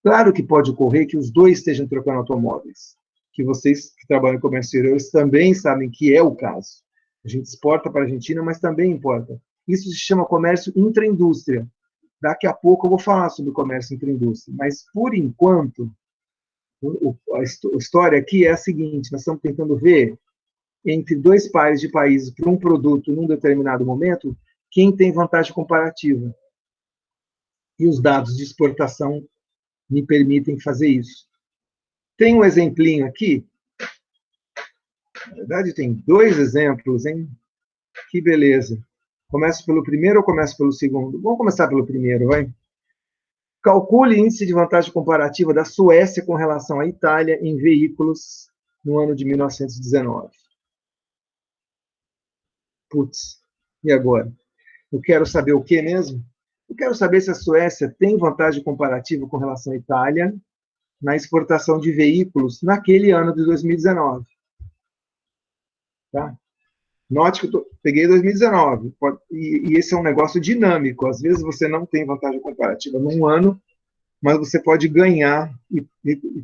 Claro que pode ocorrer que os dois estejam trocando automóveis, que vocês que trabalham em comércio exterior também sabem que é o caso. A gente exporta para a Argentina, mas também importa. Isso se chama comércio intraindústria. Daqui a pouco eu vou falar sobre comércio intraindústria, mas, por enquanto, a história aqui é a seguinte, nós estamos tentando ver, entre dois pares de países para um produto num determinado momento, quem tem vantagem comparativa. E os dados de exportação me permitem fazer isso. Tem um exemplinho aqui. Na verdade, tem 2 exemplos, hein? Que beleza. Começo pelo primeiro ou começo pelo segundo? Vamos começar pelo primeiro, vai? Calcule índice de vantagem comparativa da Suécia com relação à Itália em veículos no ano de 1919. Putz, e agora? Eu quero saber o que mesmo? Eu quero saber se a Suécia tem vantagem comparativa com relação à Itália na exportação de veículos naquele ano de 2019. Tá? Note que eu peguei 2019, e esse é um negócio dinâmico. Às vezes você não tem vantagem comparativa num ano, mas você pode ganhar e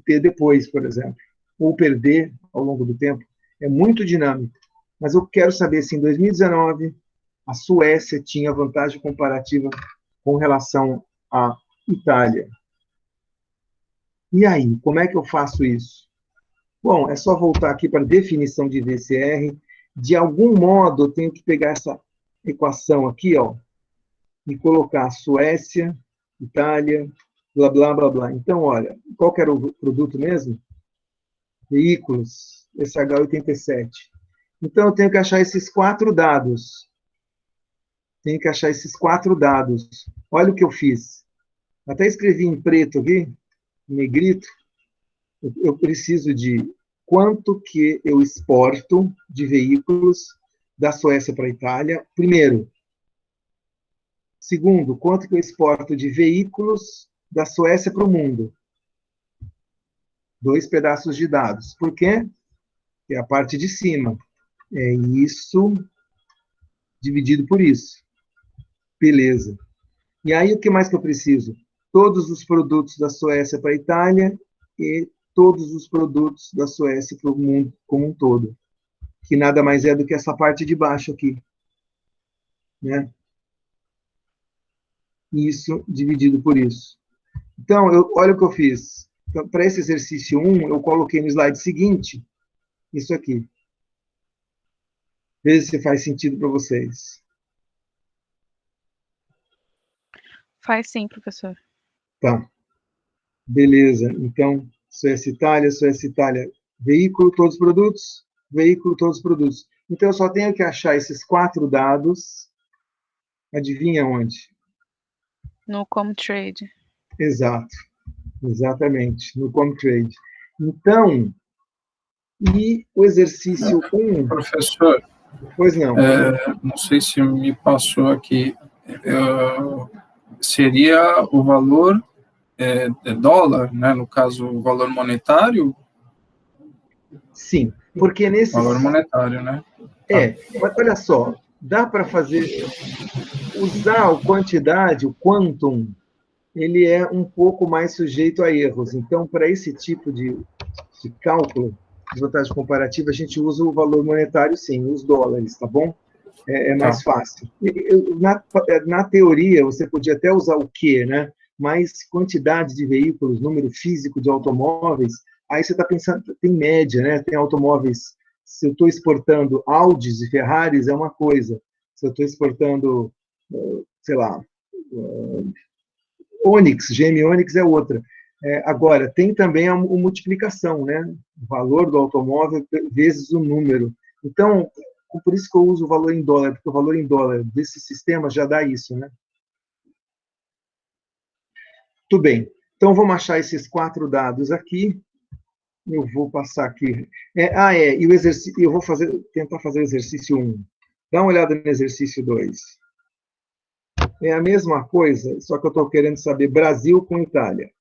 ter depois, por exemplo, ou perder ao longo do tempo. É muito dinâmico. Mas eu quero saber se em 2019 a Suécia tinha vantagem comparativa com relação à Itália. E aí, como é que eu faço isso? Bom, é só voltar aqui para a definição de VCR. De algum modo, eu tenho que pegar essa equação aqui, ó, e colocar Suécia, Itália, blá, blá, blá, blá. Então, olha, qual que era o produto mesmo? Veículos, SH87. Então, eu tenho que achar esses 4 dados. Tenho que achar esses 4 dados. Olha o que eu fiz. Até escrevi em preto aqui, em negrito. Eu preciso de quanto que eu exporto de veículos da Suécia para a Itália, primeiro. Segundo, quanto que eu exporto de veículos da Suécia para o mundo. 2 pedaços de dados. Por quê? É a parte de cima. É isso dividido por isso. Beleza. E aí, o que mais que eu preciso? Todos os produtos da Suécia para a Itália e todos os produtos da Suécia para o mundo como um todo. Que nada mais é do que essa parte de baixo aqui. Né? Isso dividido por isso. Então, olha o que eu fiz. Então, para esse exercício 1, eu coloquei no slide seguinte, isso aqui. Veja se faz sentido para vocês. Faz sim, professor. Tá. Beleza. Então, Suécia, Itália, veículo, todos os produtos, veículo, todos os produtos. Então, eu só tenho que achar esses 4 dados. Adivinha onde? No Comtrade. Exato. Exatamente. No Comtrade. Então, e o exercício 1... Professor, Pois não. não sei se me passou aqui, seria o valor dólar, né? No caso, o valor monetário? Sim, porque nesse... Valor monetário, né? Mas olha só, dá para fazer... Usar a quantidade, o quantum, ele é um pouco mais sujeito a erros. Então, para esse tipo de cálculo de vantagem comparativa, a gente usa o valor monetário, sim, os dólares, tá bom? É mais fácil. Na teoria, você podia até usar o quê, né? Mas quantidade de veículos, número físico de automóveis, aí você está pensando, tem média, né? Tem automóveis, se eu estou exportando Audis e Ferraris, é uma coisa. Se eu estou exportando, sei lá, Onix, GM Onix é outra. Agora, tem também a multiplicação, né? O valor do automóvel vezes o número. Então, por isso que eu uso o valor em dólar, porque o valor em dólar desse sistema já dá isso, né? Tudo bem. Então, vamos achar esses 4 dados aqui. Eu vou passar aqui. E o exercício, eu vou tentar fazer o exercício 1. Dá uma olhada no exercício 2. É a mesma coisa, só que eu estou querendo saber Brasil com Itália.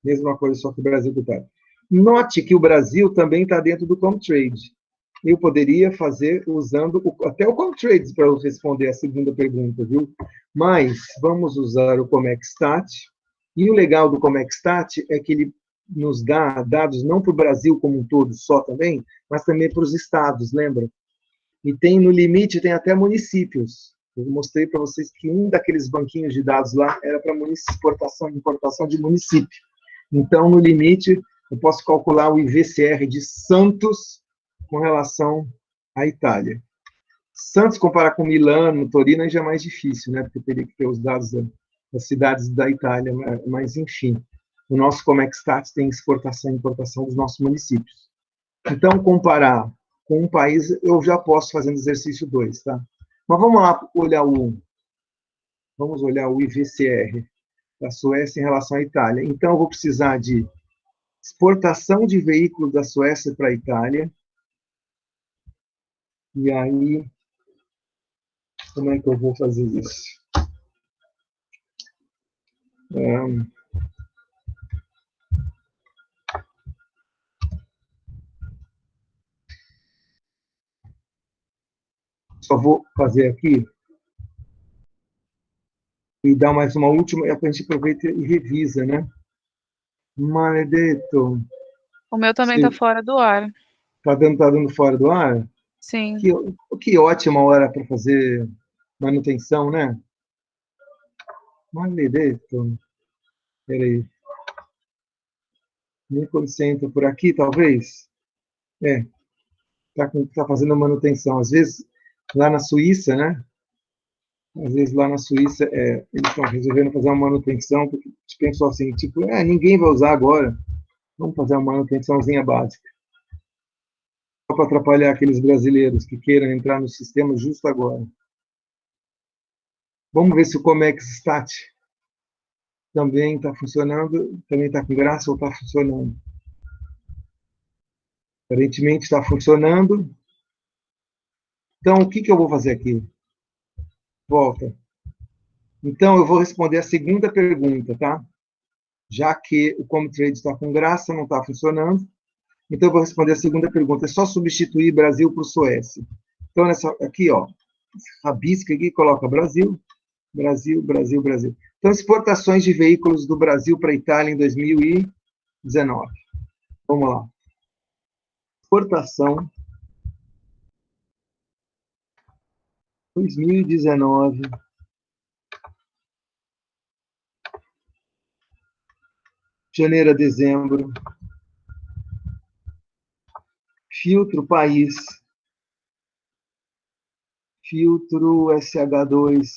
Mesma coisa, só que Brasil com Itália. Note que o Brasil também está dentro do Comtrade. Eu poderia fazer usando até o Comtrade para eu responder a segunda pergunta, viu? Mas vamos usar o Comexstat. E o legal do Comexstat é que ele nos dá dados não para o Brasil como um todo só também, mas também para os estados, lembra? E tem, no limite, tem até municípios. Eu mostrei para vocês que um daqueles banquinhos de dados lá era para exportação e importação de município. Então, no limite, eu posso calcular o IVCR de Santos com relação à Itália. Santos comparar com Milano, Torino, aí já é mais difícil, né? Porque teria que ter os dados das cidades da Itália, mas enfim. O nosso Comexstat tem exportação e importação dos nossos municípios. Então, comparar com um país, eu já posso fazer no exercício 2, tá? Mas vamos lá olhar vamos olhar o IVCR da Suécia em relação à Itália. Então, eu vou precisar de exportação de veículos da Suécia para a Itália. E aí, como é que eu vou fazer isso? Só vou fazer aqui e dar mais uma última, e a gente aproveita e revisa, né? Maledetto. O meu também tá fora do ar. Tá dando fora do ar? Sim. Que ótima hora para fazer manutenção, né? Maledetto. Peraí. Nem quando você entra por aqui, talvez? Tá fazendo manutenção. Às vezes, lá na Suíça, né? Às vezes lá na Suíça, eles estão resolvendo fazer uma manutenção, porque pensou assim, tipo, ninguém vai usar agora, vamos fazer uma manutençãozinha básica. Só para atrapalhar aqueles brasileiros que queiram entrar no sistema justo agora. Vamos ver se o Comex Stat também está funcionando, também está com graça ou está funcionando. Aparentemente está funcionando. Então, o que eu vou fazer aqui? Volta. Então, eu vou responder a segunda pergunta, tá? Já que o Comtrade está com graça, não está funcionando. Então, eu vou responder a segunda pergunta. É só substituir Brasil por Suécia. Então, aqui, ó, rabisca aqui, coloca Brasil, Brasil, Brasil, Brasil. Então, exportações de veículos do Brasil para a Itália em 2019. Vamos lá. Exportação 2019. Janeiro a dezembro. Filtro país. Filtro SH2.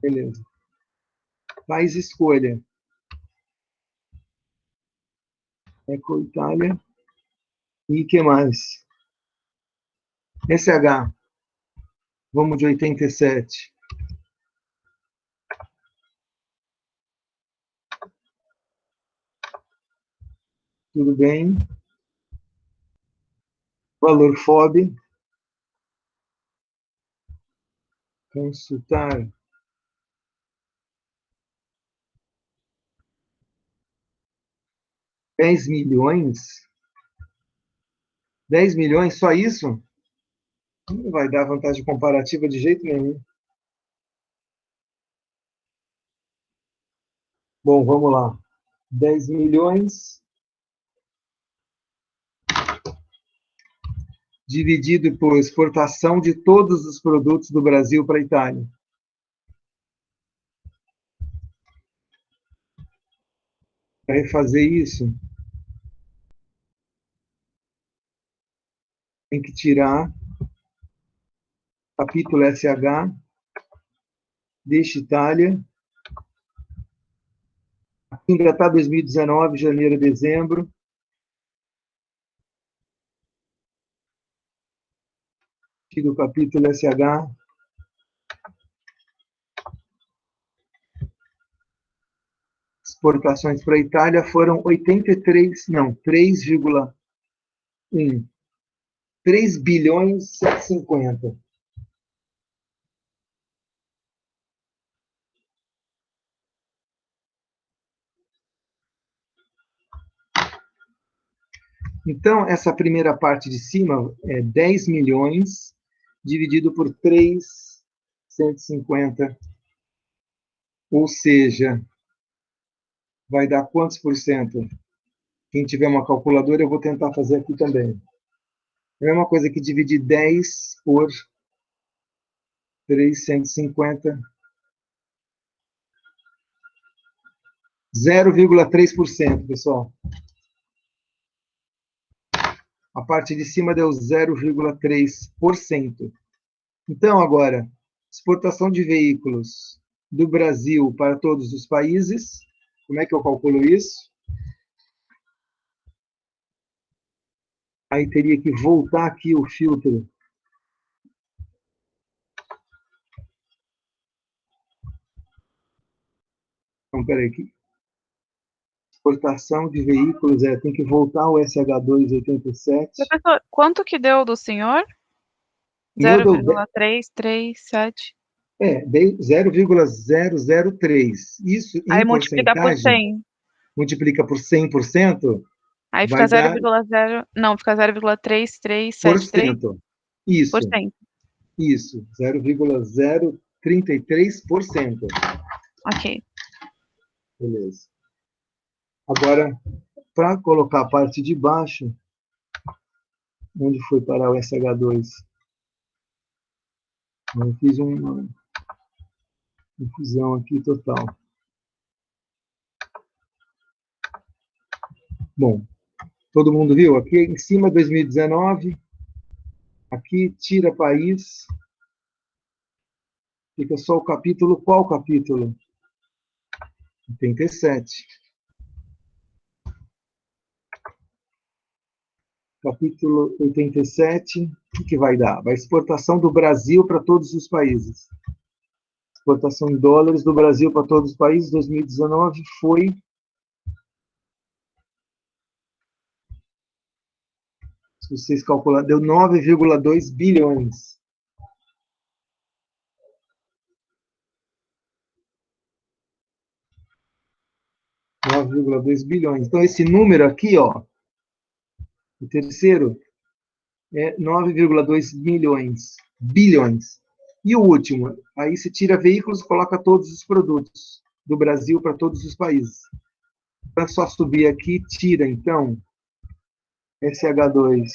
Beleza. País escolha. Eco Itália. E o que mais? SH. Vamos de 87. Tudo bem. Valor FOB. Consultar. R$ 10 milhões? 10 milhões, só isso? Não vai dar vantagem comparativa de jeito nenhum. Bom, vamos lá. 10 milhões dividido por exportação de todos os produtos do Brasil para a Itália. Para refazer isso, tem que tirar capítulo SH, deixa Itália. Aqui ainda está 2019, janeiro a dezembro. Tira o capítulo SH. Exportações para a Itália foram 3,1. 3 bilhões 750. Então, essa primeira parte de cima é 10 milhões dividido por 3,150. Ou seja, vai dar quantos por cento? Quem tiver uma calculadora, eu vou tentar fazer aqui também. É a mesma coisa que dividir 10 por 350. 0,3%, pessoal. A parte de cima deu 0,3%. Então, agora, exportação de veículos do Brasil para todos os países. Como é que eu calculo isso? Aí teria que voltar aqui o filtro. Então, peraí aqui. Exportação de veículos, tem que voltar o SH287. Professor, quanto que deu do senhor? meu deu 0,337. dei 0,003. Isso Aí em multiplicar por porcentagem, 100. multiplica por 100%, Aí fica vai dar 0,0. Não, fica por 0,3373%. cento. Isso, 0,033%. Ok. Beleza. Agora, para colocar a parte de baixo, onde foi parar o SH2? Eu fiz uma confusão aqui total. Bom, todo mundo viu? Aqui em cima, 2019. Aqui, tira país. Fica só o capítulo. Qual capítulo? 87. Capítulo 87, o que vai dar? Vai exportação do Brasil para todos os países. Exportação em dólares do Brasil para todos os países, 2019 foi... Se vocês calcularem, deu 9,2 bilhões. bilhões. Então, esse número aqui, ó, o terceiro, é 9,2 milhões. Bilhões. E o último, aí se tira veículos e coloca todos os produtos do Brasil para todos os países. É só subir aqui, tira, então, SH2.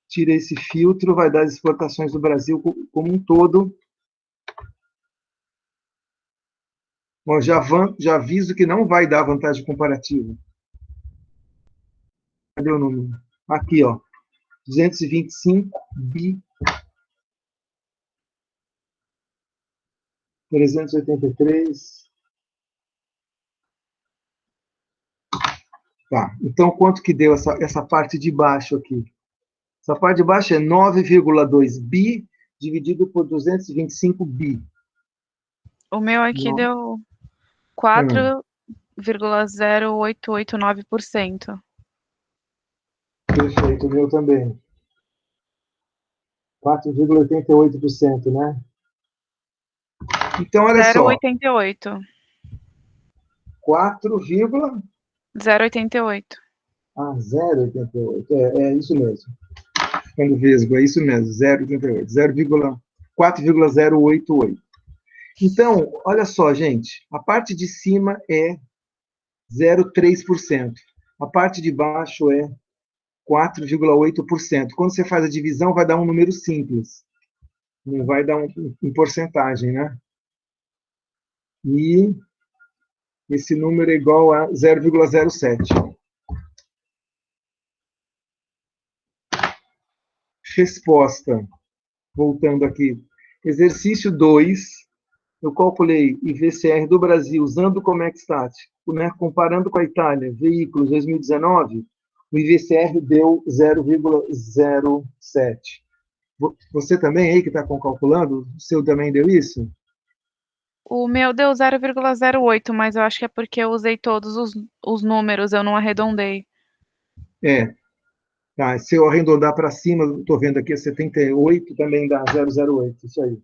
Tira esse filtro, vai dar as exportações do Brasil como um todo. Bom, já aviso que não vai dar vantagem comparativa. Cadê o número? Aqui, ó. 225 bi. 383. Tá. Então, quanto que deu essa parte de baixo aqui? Essa parte de baixo é 9,2 bi dividido por 225 bi. O meu aqui deu 4,0889%. Perfeito, o meu também. 4,88%, né? Então, olha só. 0,88. 4, 0,88. 0,88. É isso mesmo. Ficando vesgo, é isso mesmo. 0,88. 4,088. Então, olha só, gente. A parte de cima é 0,3%. A parte de baixo é 4,8%. Quando você faz a divisão, vai dar um número simples. Não vai dar em porcentagem, né? E esse número é igual a 0,07. Resposta. Voltando aqui. Exercício 2. Eu calculei IVCR do Brasil usando o Comextat, né? Comparando com a Itália, veículos 2019, o IVCR deu 0,07. Você também aí que está calculando, o seu também deu isso? O meu deu 0,08, mas eu acho que é porque eu usei todos os números, eu não arredondei. Tá, se eu arredondar para cima, estou vendo aqui, 78, também dá 0,08, isso aí.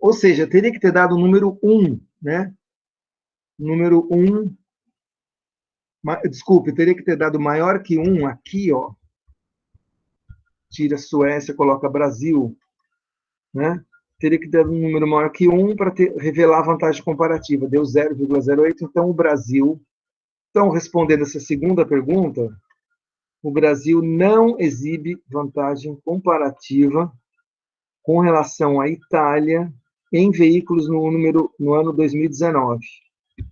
Ou seja, teria que ter dado o número 1, né? Número 1, desculpe, teria que ter dado maior que 1 aqui, ó. Tira Suécia, coloca Brasil, né? Teria que ter um número maior que 1 para revelar a vantagem comparativa. Deu 0,08, então o Brasil... Então, respondendo essa segunda pergunta, o Brasil não exibe vantagem comparativa com relação à Itália em veículos no ano 2019. O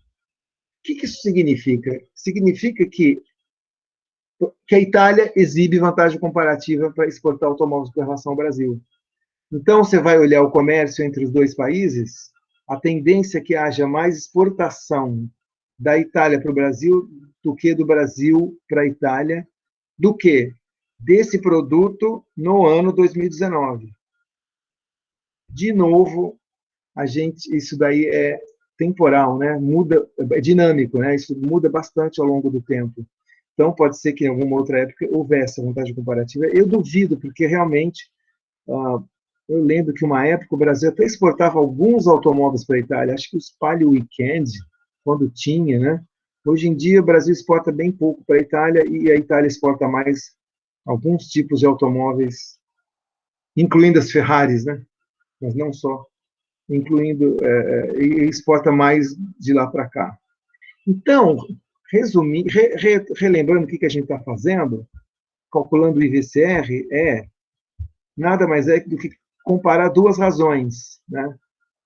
que isso significa? Significa que a Itália exibe vantagem comparativa para exportar automóveis com relação ao Brasil. Então, você vai olhar o comércio entre os dois países, a tendência é que haja mais exportação da Itália para o Brasil do que do Brasil para a Itália, do que desse produto no ano 2019. De novo, isso daí é temporal, né? Muda, é dinâmico, né? Isso muda bastante ao longo do tempo. Então, pode ser que em alguma outra época houvesse a vantagem comparativa. Eu duvido, porque realmente, eu lembro que uma época o Brasil até exportava alguns automóveis para a Itália, acho que os Palio Weekend, quando tinha, né? Hoje em dia, o Brasil exporta bem pouco para a Itália, e a Itália exporta mais alguns tipos de automóveis, incluindo as Ferraris, né? Mas não só, incluindo, e exporta mais de lá para cá. Então, relembrando o que a gente está fazendo, calculando o IVCR, nada mais é do que comparar duas razões, né?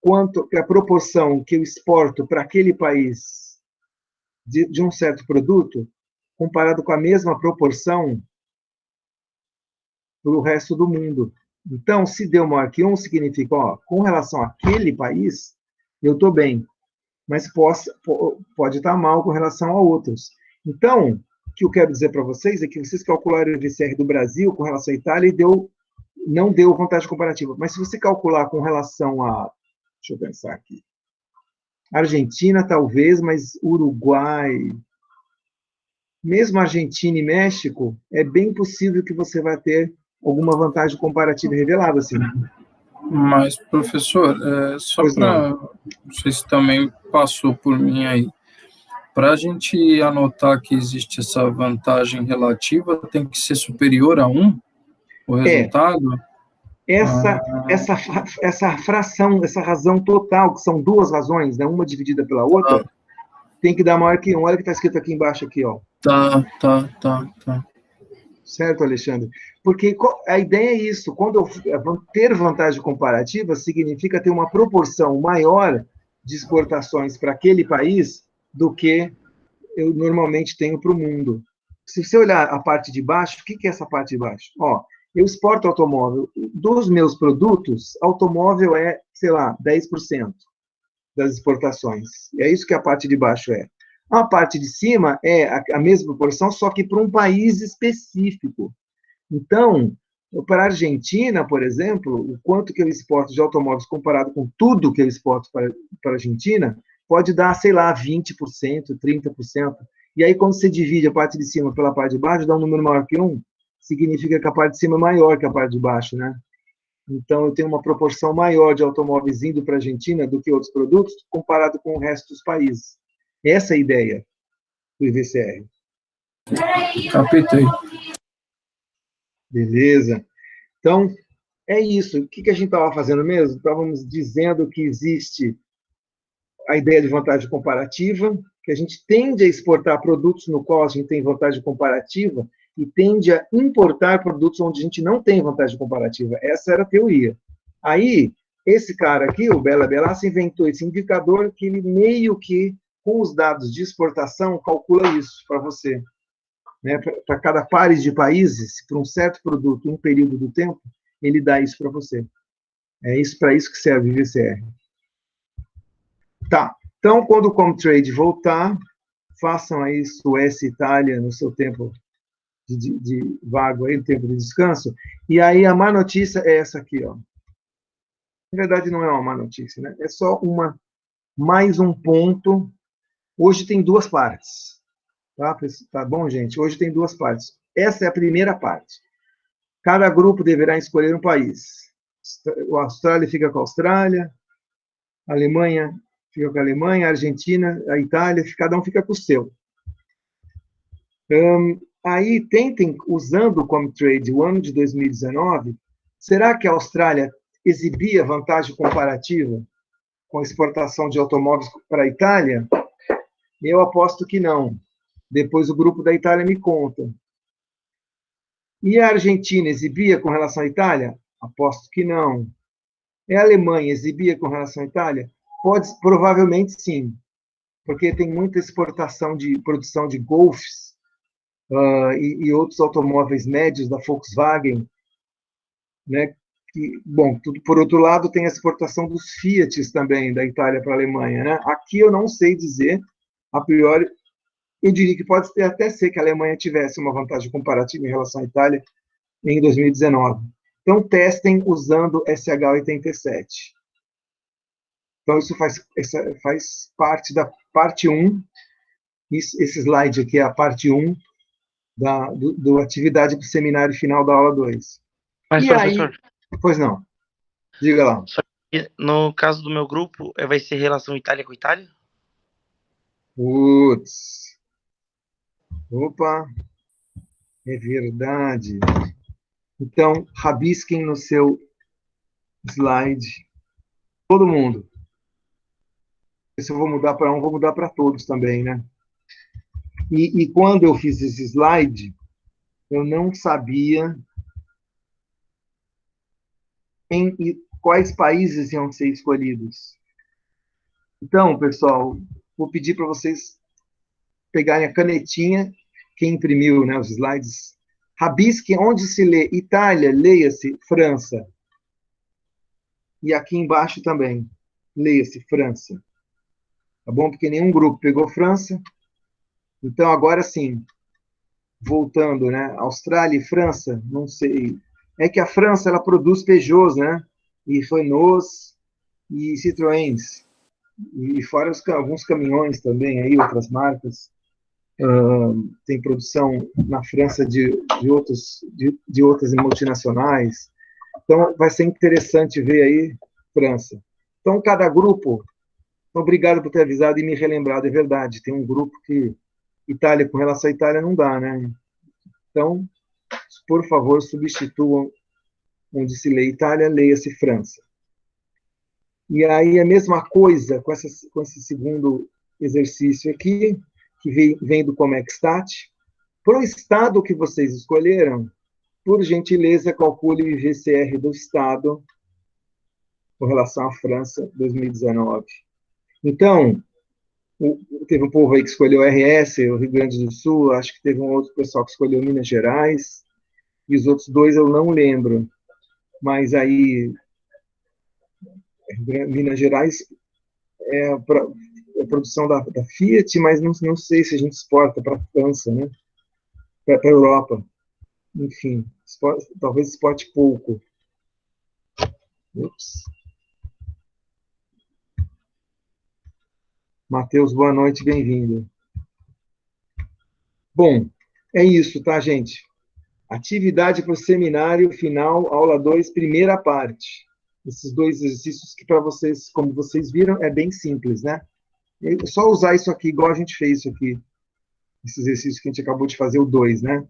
Quanto que a proporção que eu exporto para aquele país de um certo produto, comparado com a mesma proporção para o resto do mundo. Então, se deu maior que 1, significa, com relação àquele país, eu estou bem, mas pode estar mal com relação a outros. Então, o que eu quero dizer para vocês é que vocês calcularam o IVCR do Brasil com relação à Itália e não deu vantagem comparativa. Mas se você calcular com relação a... Deixa eu pensar aqui. Argentina, talvez, mas Uruguai... Mesmo Argentina e México, é bem possível que você vai ter alguma vantagem comparativa revelada, assim. Mas, professor, só para... Não sei se também passou por mim aí. Para a gente anotar que existe essa vantagem relativa, tem que ser superior a 1, o resultado? Essa fração, essa razão total, que são duas razões, né, uma dividida pela outra, tem que dar maior que 1. Olha o que está escrito aqui embaixo, aqui, ó. Tá. Certo, Alexandre? Porque a ideia é isso. Quando eu ter vantagem comparativa, significa ter uma proporção maior de exportações para aquele país do que eu normalmente tenho para o mundo. Se você olhar a parte de baixo, o que é essa parte de baixo? Eu exporto automóvel. Dos meus produtos, automóvel é, sei lá, 10% das exportações. E é isso que a parte de baixo é. A parte de cima é a mesma proporção, só que para um país específico. Então, para a Argentina, por exemplo, o quanto que eu exporto de automóveis comparado com tudo que eu exporto para a Argentina, pode dar, sei lá, 20%, 30%. E aí, quando você divide a parte de cima pela parte de baixo, dá um número maior que 1, significa que a parte de cima é maior que a parte de baixo, né? Então, eu tenho uma proporção maior de automóveis indo para a Argentina do que outros produtos, comparado com o resto dos países. Essa é a ideia do IVCR. Captei. Beleza. Então, é isso. O que a gente estava fazendo mesmo? Estávamos dizendo que existe a ideia de vantagem comparativa, que a gente tende a exportar produtos no qual a gente tem vantagem comparativa e tende a importar produtos onde a gente não tem vantagem comparativa. Essa era a teoria. Aí, esse cara aqui, o Bela Belassi, inventou esse indicador que ele meio que, com os dados de exportação, calcula isso para você. Né? Para cada pares de países, para um certo produto, um período do tempo, ele dá isso para você. É isso para isso que serve o VCR. Tá. Então, quando o Comtrade voltar, façam aí Suécia e Itália no seu tempo de vago, aí, no tempo de descanso. E aí a má notícia é essa aqui, ó. Na verdade, não é uma má notícia, né? É só mais um ponto. Hoje tem duas partes. Tá bom, gente? Hoje tem duas partes. Essa é a primeira parte. Cada grupo deverá escolher um país. A Austrália fica com a Austrália, a Alemanha fica com a Alemanha, a Argentina, a Itália, cada um fica com o seu. Aí tentem, usando o Comtrade, o ano de 2019, será que a Austrália exibia vantagem comparativa com a exportação de automóveis para a Itália? Eu aposto que não. Depois o grupo da Itália me conta. E a Argentina exibia com relação à Itália? Aposto que não. E a Alemanha exibia com relação à Itália? Provavelmente sim, porque tem muita exportação de produção de Golfs e outros automóveis médios da Volkswagen, né? Bom, tudo, por outro lado, tem a exportação dos Fiats também, da Itália para a Alemanha, né? Aqui eu não sei dizer, a priori, eu diria que pode até ser que a Alemanha tivesse uma vantagem comparativa em relação à Itália em 2019. Então, testem usando SH87. Então, isso faz parte da parte 1. Esse slide aqui é a parte 1 do atividade para o seminário final da aula 2. Mas, E professor, aí, pois não, diga lá. no caso do meu grupo, vai ser relação Itália com Itália? Putz, opa, é verdade. Então, rabisquem no seu slide, todo mundo. Se eu vou mudar para um, vou mudar para todos também, né? E quando eu fiz esse slide, eu não sabia quais países iam ser escolhidos. Então, pessoal, vou pedir para vocês pegarem a canetinha, quem imprimiu, né, os slides, rabisquem onde se lê Itália, leia-se França. E aqui embaixo também, leia-se França. Tá bom? Porque nenhum grupo pegou França. Então, agora sim, voltando, né? Austrália e França, não sei. É que a França, ela produz Peugeots, né? E Renaults e Citroëns. E fora alguns caminhões também, aí, outras marcas. Tem produção na França de outras multinacionais. Então, vai ser interessante ver aí França. Então, cada grupo, obrigado por ter avisado e me relembrado, é verdade, tem um grupo que Itália, com relação à Itália, não dá, né? Então, por favor, substituam onde se lê Itália, leia-se França. E aí, a mesma coisa com esse segundo exercício aqui, que vem do Comexstat. Para o estado que vocês escolheram, por gentileza, calcule o IVCR do estado com relação à França 2019. Então, teve um povo aí que escolheu o RS, o Rio Grande do Sul, acho que teve um outro pessoal que escolheu Minas Gerais, e os outros dois eu não lembro. Mas aí, Minas Gerais é a produção da Fiat, mas não sei se a gente exporta para a França, né? Para a Europa. Enfim, talvez exporte pouco. Ups. Matheus, boa noite, bem-vindo. Bom, é isso, tá, gente? Atividade para o seminário final, aula 2, primeira parte. Esses dois exercícios que, para vocês, como vocês viram, é bem simples, né? É só usar isso aqui, igual a gente fez isso aqui. Esse exercício que a gente acabou de fazer, o 2, né?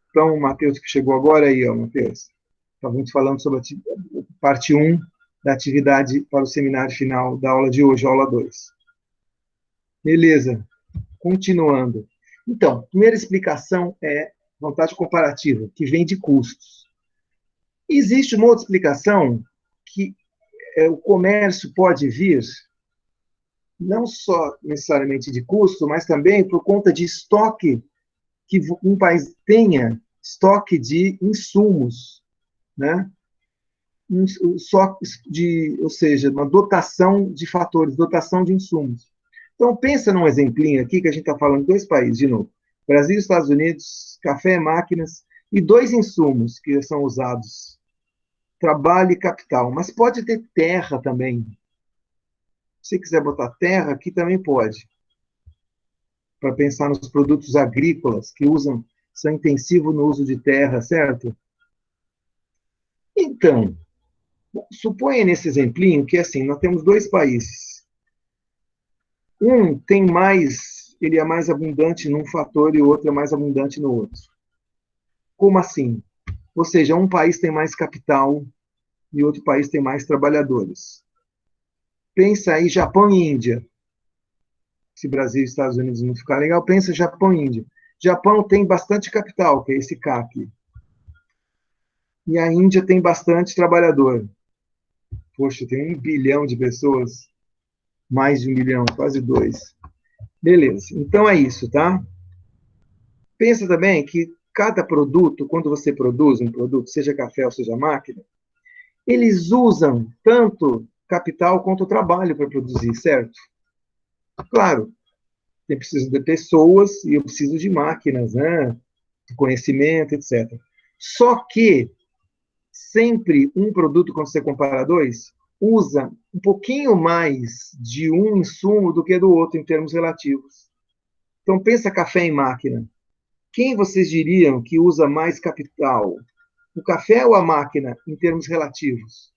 Então, o Matheus que chegou agora aí, ó, Matheus. Estávamos falando sobre a parte 1 da atividade para o seminário final da aula de hoje, aula 2. Beleza. Continuando. Então, a primeira explicação é vantagem comparativa, que vem de custos. Existe uma outra explicação que o comércio pode vir não só necessariamente de custo, mas também por conta de estoque, que um país tenha estoque de insumos, né? Ou seja, uma dotação de fatores, dotação de insumos. Então, pensa num exemplinho aqui, que a gente está falando de dois países, de novo. Brasil e Estados Unidos, café, máquinas, e dois insumos que são usados, trabalho e capital. Mas pode ter terra também. Se você quiser botar terra, aqui também pode. Para pensar nos produtos agrícolas que são intensivos no uso de terra, certo? Então, suponha nesse exemplinho que, assim, nós temos dois países. Um tem mais, ele é mais abundante num fator e o outro é mais abundante no outro. Como assim? Ou seja, um país tem mais capital e outro país tem mais trabalhadores. Pensa aí Japão e Índia. Se Brasil e Estados Unidos não ficar legal, pensa Japão e Índia. Japão tem bastante capital, que é esse CAC. E a Índia tem bastante trabalhador. Poxa, tem 1 bilhão de pessoas. Mais de 1 bilhão, quase 2. Beleza, então é isso, tá? Pensa também que cada produto, quando você produz um produto, seja café ou seja máquina, eles usam tanto capital quanto trabalho para produzir, certo? Claro, eu preciso de pessoas e eu preciso de máquinas, né? De conhecimento, etc. Só que sempre um produto, quando você compara dois, usa um pouquinho mais de um insumo do que do outro em termos relativos. Então, pensa café em máquina. Quem vocês diriam que usa mais capital? O café ou a máquina, em termos relativos?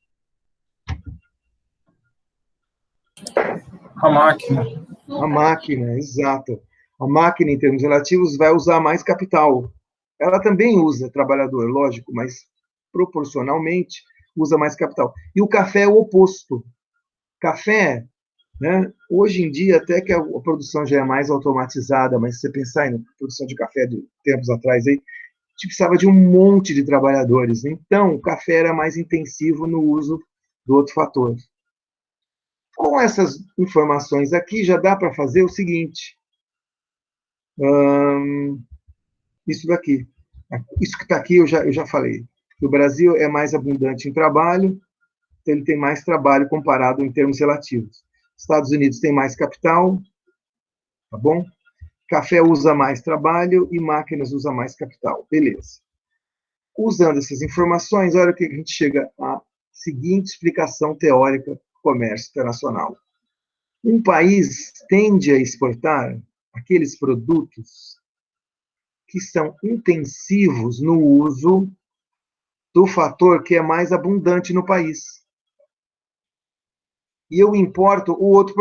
A máquina. A máquina, exato. A máquina, em termos relativos, vai usar mais capital. Ela também usa trabalhador, lógico, mas proporcionalmente usa mais capital. E o café é o oposto. Café, né? Hoje em dia, até que a produção já é mais automatizada, mas se você pensar em produção de café de tempos atrás, aí, a gente precisava de um monte de trabalhadores. Então, o café era mais intensivo no uso do outro fator. Com essas informações aqui, já dá para fazer o seguinte. Isso daqui. Isso que está aqui eu já falei. O Brasil é mais abundante em trabalho, então ele tem mais trabalho comparado em termos relativos. Estados Unidos tem mais capital, tá bom? Café usa mais trabalho e máquinas usa mais capital. Beleza. Usando essas informações, olha o que a gente chega à seguinte explicação teórica do comércio internacional. Um país tende a exportar aqueles produtos que são intensivos no uso do fator que é mais abundante no país. E eu importo o outro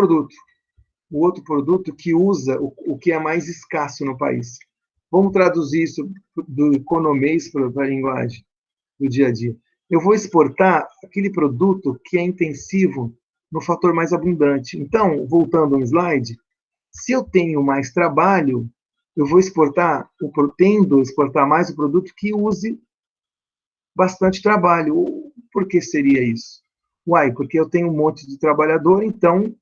produto que usa o que é mais escasso no país. Vamos traduzir isso do economês para a linguagem do dia a dia. Eu vou exportar aquele produto que é intensivo no fator mais abundante. Então, voltando ao slide, se eu tenho mais trabalho, eu vou tendo a exportar mais o produto que use bastante trabalho. Por que seria isso? Porque eu tenho um monte de trabalhador, então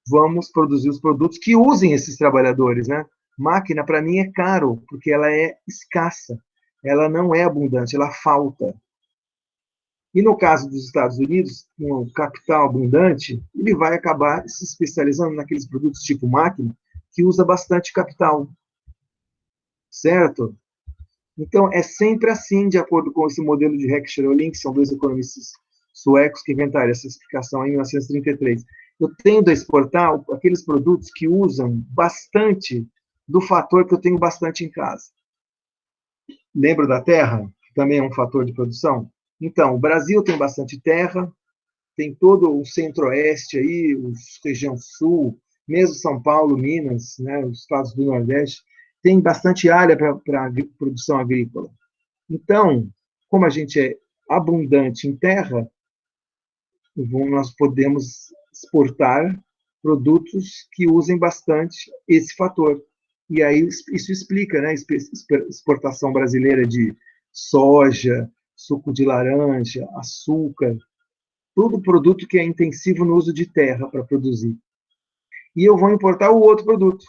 vamos produzir os produtos que usem esses trabalhadores, né? Máquina, para mim, é caro, porque ela é escassa. Ela não é abundante, ela falta. E no caso dos Estados Unidos, com o capital abundante, ele vai acabar se especializando naqueles produtos tipo máquina, que usa bastante capital. Certo? Então, é sempre assim, de acordo com esse modelo de Heckscher-Ohlin, que são dois economistas suecos que inventaram essa explicação em 1933. Eu tendo a exportar aqueles produtos que usam bastante do fator que eu tenho bastante em casa. Lembra da terra, que também é um fator de produção? Então, o Brasil tem bastante terra, tem todo o centro-oeste aí, região sul, mesmo São Paulo, Minas, né, os estados do Nordeste, tem bastante área para produção agrícola. Então, como a gente é abundante em terra, nós podemos exportar produtos que usem bastante esse fator. E aí isso explica, né, a exportação brasileira de soja, suco de laranja, açúcar, todo produto que é intensivo no uso de terra para produzir. E eu vou importar o outro produto,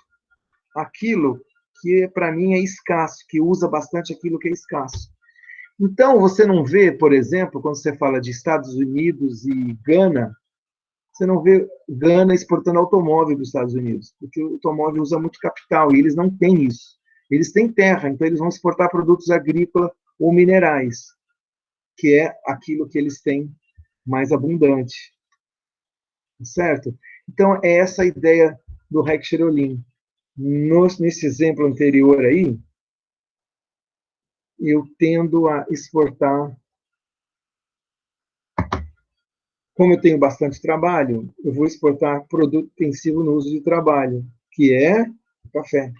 aquilo que para mim é escasso, que usa bastante aquilo que é escasso. Então, você não vê, por exemplo, quando você fala de Estados Unidos e Gana, você não vê Gana exportando automóvel dos Estados Unidos, porque o automóvel usa muito capital, e eles não têm isso. Eles têm terra, então eles vão exportar produtos agrícolas ou minerais, que é aquilo que eles têm mais abundante. Certo? Então, é essa a ideia do Heckscher-Ohlin. Nesse exemplo anterior aí, eu tendo a exportar. Como eu tenho bastante trabalho, eu vou exportar produto intensivo no uso de trabalho, que é o café.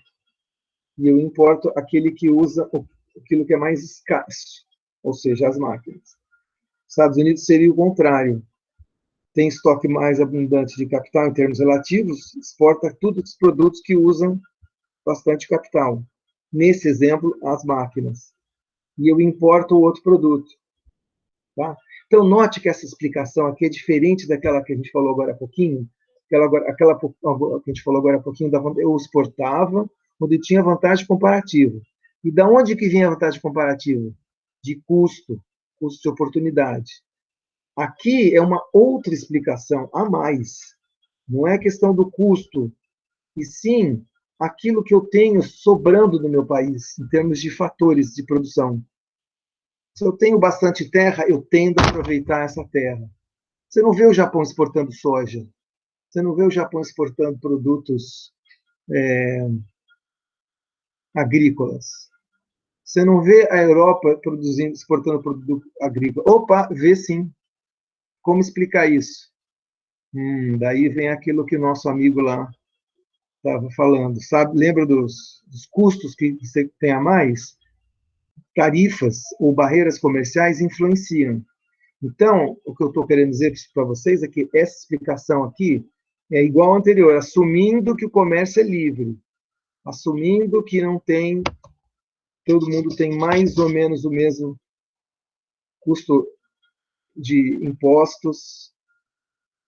E eu importo aquele que usa aquilo que é mais escasso, ou seja, as máquinas. Estados Unidos seria o contrário. Tem estoque mais abundante de capital em termos relativos, exporta todos os produtos que usam bastante capital. Nesse exemplo, as máquinas. E eu importo o outro produto. Tá? Então, note que essa explicação aqui é diferente daquela que a gente falou agora há pouquinho. Aquela que a gente falou agora há pouquinho, eu exportava onde tinha vantagem comparativa. E da onde que vinha a vantagem comparativa? De custo de oportunidade. Aqui é uma outra explicação a mais. Não é questão do custo, e sim aquilo que eu tenho sobrando no meu país, em termos de fatores de produção. Se eu tenho bastante terra, eu tendo a aproveitar essa terra. Você não vê o Japão exportando soja. Você não vê o Japão exportando produtos agrícolas. Você não vê a Europa produzindo, exportando produto agrícola. Opa, vê sim. Como explicar isso? Daí vem aquilo que o nosso amigo lá estava falando. Sabe? Lembra dos custos que você tem a mais? Tarifas ou barreiras comerciais influenciam. Então, o que eu estou querendo dizer para vocês é que essa explicação aqui é igual à anterior, assumindo que o comércio é livre, assumindo que não tem, todo mundo tem mais ou menos o mesmo custo de impostos,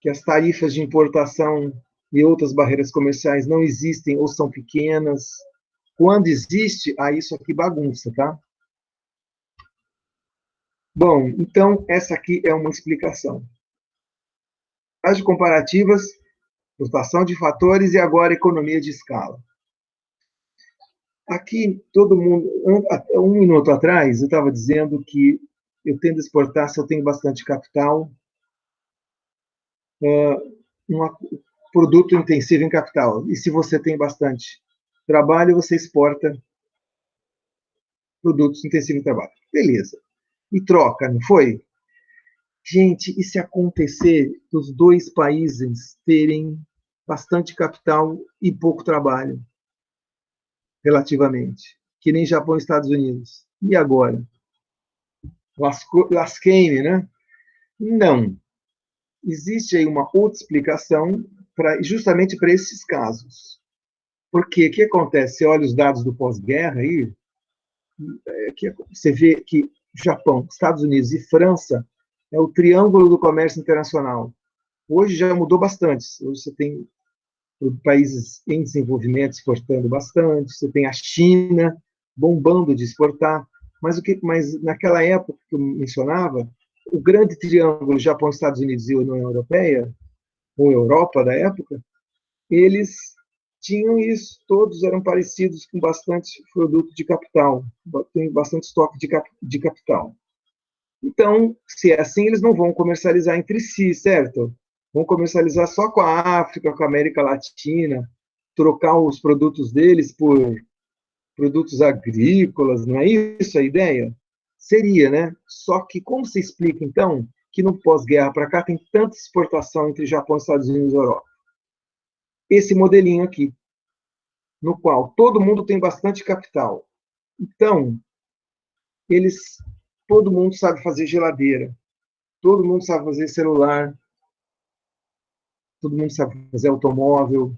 que as tarifas de importação e outras barreiras comerciais não existem ou são pequenas. Quando existe, isso aqui bagunça, tá? Bom, então, essa aqui é uma explicação. As comparativas, rotação de fatores e agora economia de escala. Aqui, todo mundo, um minuto atrás, eu estava dizendo que eu tendo a exportar se eu tenho bastante capital, um produto intensivo em capital. E se você tem bastante trabalho, você exporta produtos intensivos em trabalho. Beleza. E troca, não foi? Gente, e se acontecer dos dois países terem bastante capital e pouco trabalho, relativamente? Que nem Japão e Estados Unidos. E agora? Lasquei-me, né? Não. Existe aí uma outra explicação justamente para esses casos. Porque o que acontece? Você olha os dados do pós-guerra aí, você vê que Japão, Estados Unidos e França é o triângulo do comércio internacional. Hoje já mudou bastante. Hoje você tem países em desenvolvimento exportando bastante, você tem a China bombando de exportar, mas naquela época que eu mencionava, o grande triângulo Japão, Estados Unidos e União Europeia, ou Europa da época, eles tinham isso, todos eram parecidos com bastante produto de capital, tem bastante estoque de capital. Então, se é assim, eles não vão comercializar entre si, certo? Vão comercializar só com a África, com a América Latina, trocar os produtos deles por produtos agrícolas, não é isso a ideia? Seria, né? Só que como se explica, então, que no pós-guerra para cá tem tanta exportação entre Japão, Estados Unidos e Europa? Esse modelinho aqui, no qual todo mundo tem bastante capital. Então, todo mundo sabe fazer geladeira, todo mundo sabe fazer celular, todo mundo sabe fazer automóvel,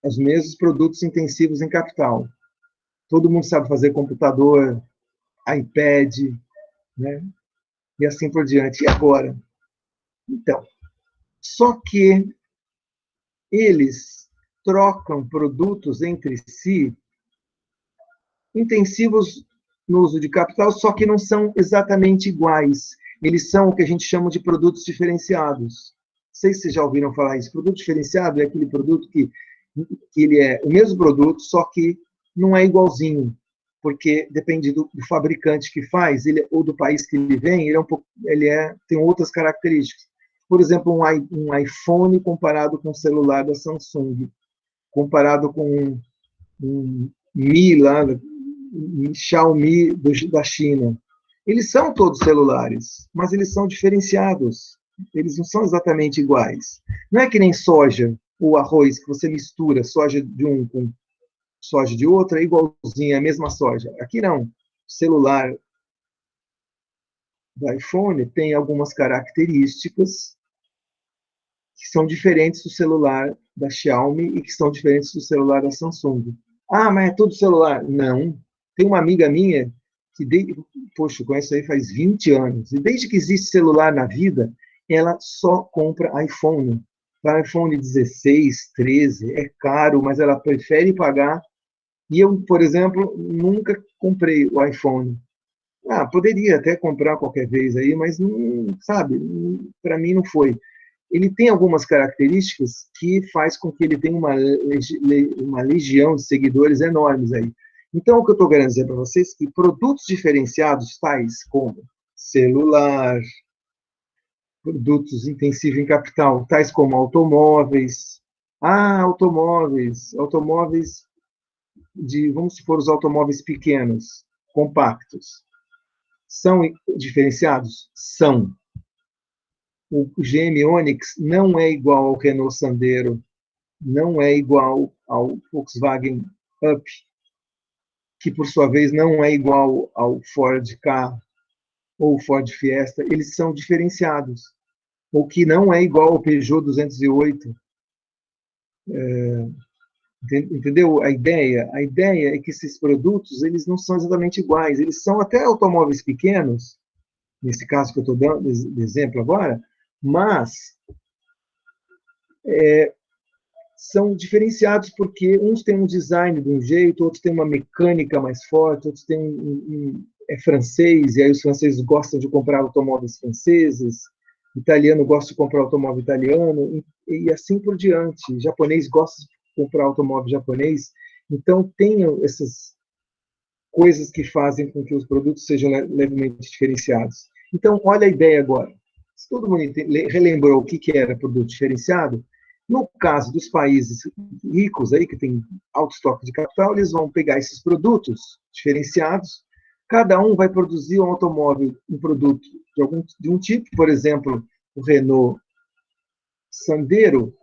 os mesmos produtos intensivos em capital. Todo mundo sabe fazer computador, iPad, né? E assim por diante. E agora? Então, só que eles trocam produtos entre si intensivos no uso de capital, só que não são exatamente iguais. Eles são o que a gente chama de produtos diferenciados. Não sei se vocês já ouviram falar isso. Produto diferenciado é aquele produto que ele é o mesmo produto, só que não é igualzinho, porque depende do fabricante que faz, ou do país que ele vem, tem outras características. Por exemplo, um iPhone comparado com um celular da Samsung, comparado com um Mi lá, um Xiaomi da China. Eles são todos celulares, mas eles são diferenciados. Eles não são exatamente iguais. Não é que nem soja ou arroz, que você mistura soja de um com soja de outro, é igualzinho, é a mesma soja. Aqui não. O celular do iPhone tem algumas características que são diferentes do celular da Xiaomi e que são diferentes do celular da Samsung. Ah, mas é tudo celular? Não. Tem uma amiga minha que, poxa, eu conheço aí faz 20 anos, e desde que existe celular na vida, ela só compra iPhone. Para iPhone 16, 13, é caro, mas ela prefere pagar. E eu, por exemplo, nunca comprei o iPhone. Poderia até comprar qualquer vez aí, mas não, sabe, para mim não foi. Ele tem algumas características que faz com que ele tenha uma legião de seguidores enormes aí. Então, o que eu estou querendo dizer para vocês é que produtos diferenciados, tais como celular, produtos intensivos em capital, tais como automóveis. Automóveis vamos supor, os automóveis pequenos, compactos, são diferenciados? São. O GM Onix não é igual ao Renault Sandero, não é igual ao Volkswagen Up, que, por sua vez, não é igual ao Ford Ka ou Ford Fiesta. Eles são diferenciados. O que não é igual ao Peugeot 208. Entendeu a ideia? A ideia é que esses produtos, eles não são exatamente iguais. Eles são até automóveis pequenos, nesse caso que eu estou dando de exemplo agora, mas são diferenciados porque uns têm um design de um jeito, outros têm uma mecânica mais forte, outros têm é francês, e aí os franceses gostam de comprar automóveis franceses, italiano gosta de comprar automóvel italiano, e assim por diante. O japonês gosta de comprar automóvel japonês. Então, tem essas coisas que fazem com que os produtos sejam levemente diferenciados. Então, olha a ideia agora. Se todo mundo relembrou o que era produto diferenciado, no caso dos países ricos, aí, que tem alto estoque de capital, eles vão pegar esses produtos diferenciados, cada um vai produzir um automóvel, um produto de um tipo, por exemplo, o Renault Sandero,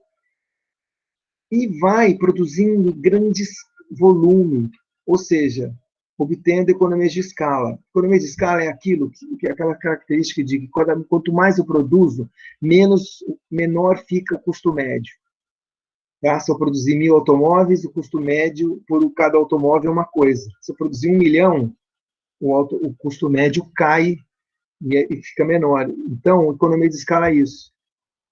e vai produzindo grandes volumes, ou seja, obtendo economias de escala. Economia de escala é aquilo que é aquela característica de que quanto mais eu produzo, menor fica o custo médio. Tá? Se eu produzir 1.000 automóveis, o custo médio por cada automóvel é uma coisa. Se eu produzir 1 milhão, o custo médio cai e fica menor. Então, economia de escala é isso.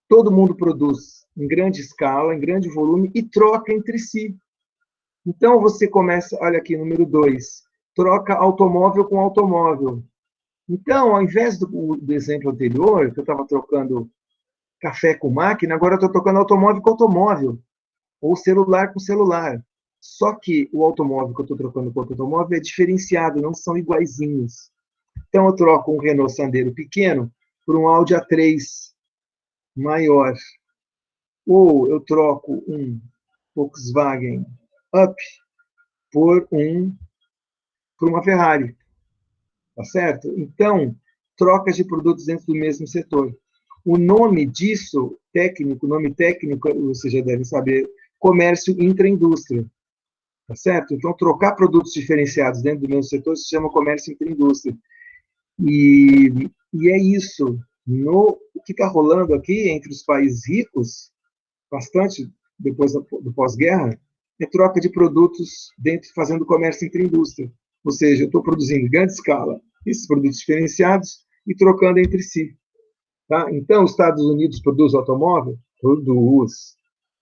Todo mundo produz em grande escala, em grande volume, e troca entre si. Então, você começa, olha aqui, número 2, troca automóvel com automóvel. Então, ao invés do exemplo anterior, que eu estava trocando café com máquina, agora eu estou trocando automóvel com automóvel, ou celular com celular. Só que o automóvel que eu estou trocando com automóvel é diferenciado, não são iguaizinhos. Então, eu troco um Renault Sandero pequeno por um Audi A3 maior. Ou eu troco um Volkswagen Up por uma Ferrari. Tá certo? Então, trocas de produtos dentro do mesmo setor. O nome disso, técnico, nome técnico, você já deve saber, comércio intraindústria. Tá certo? Então, trocar produtos diferenciados dentro do mesmo setor se chama comércio intraindústria. E é isso. O que está rolando aqui entre os países ricos, bastante depois do pós-guerra, é troca de produtos fazendo comércio intraindústria. Ou seja, eu estou produzindo em grande escala esses produtos diferenciados e trocando entre si. Tá? Então, os Estados Unidos produz automóvel? Produz.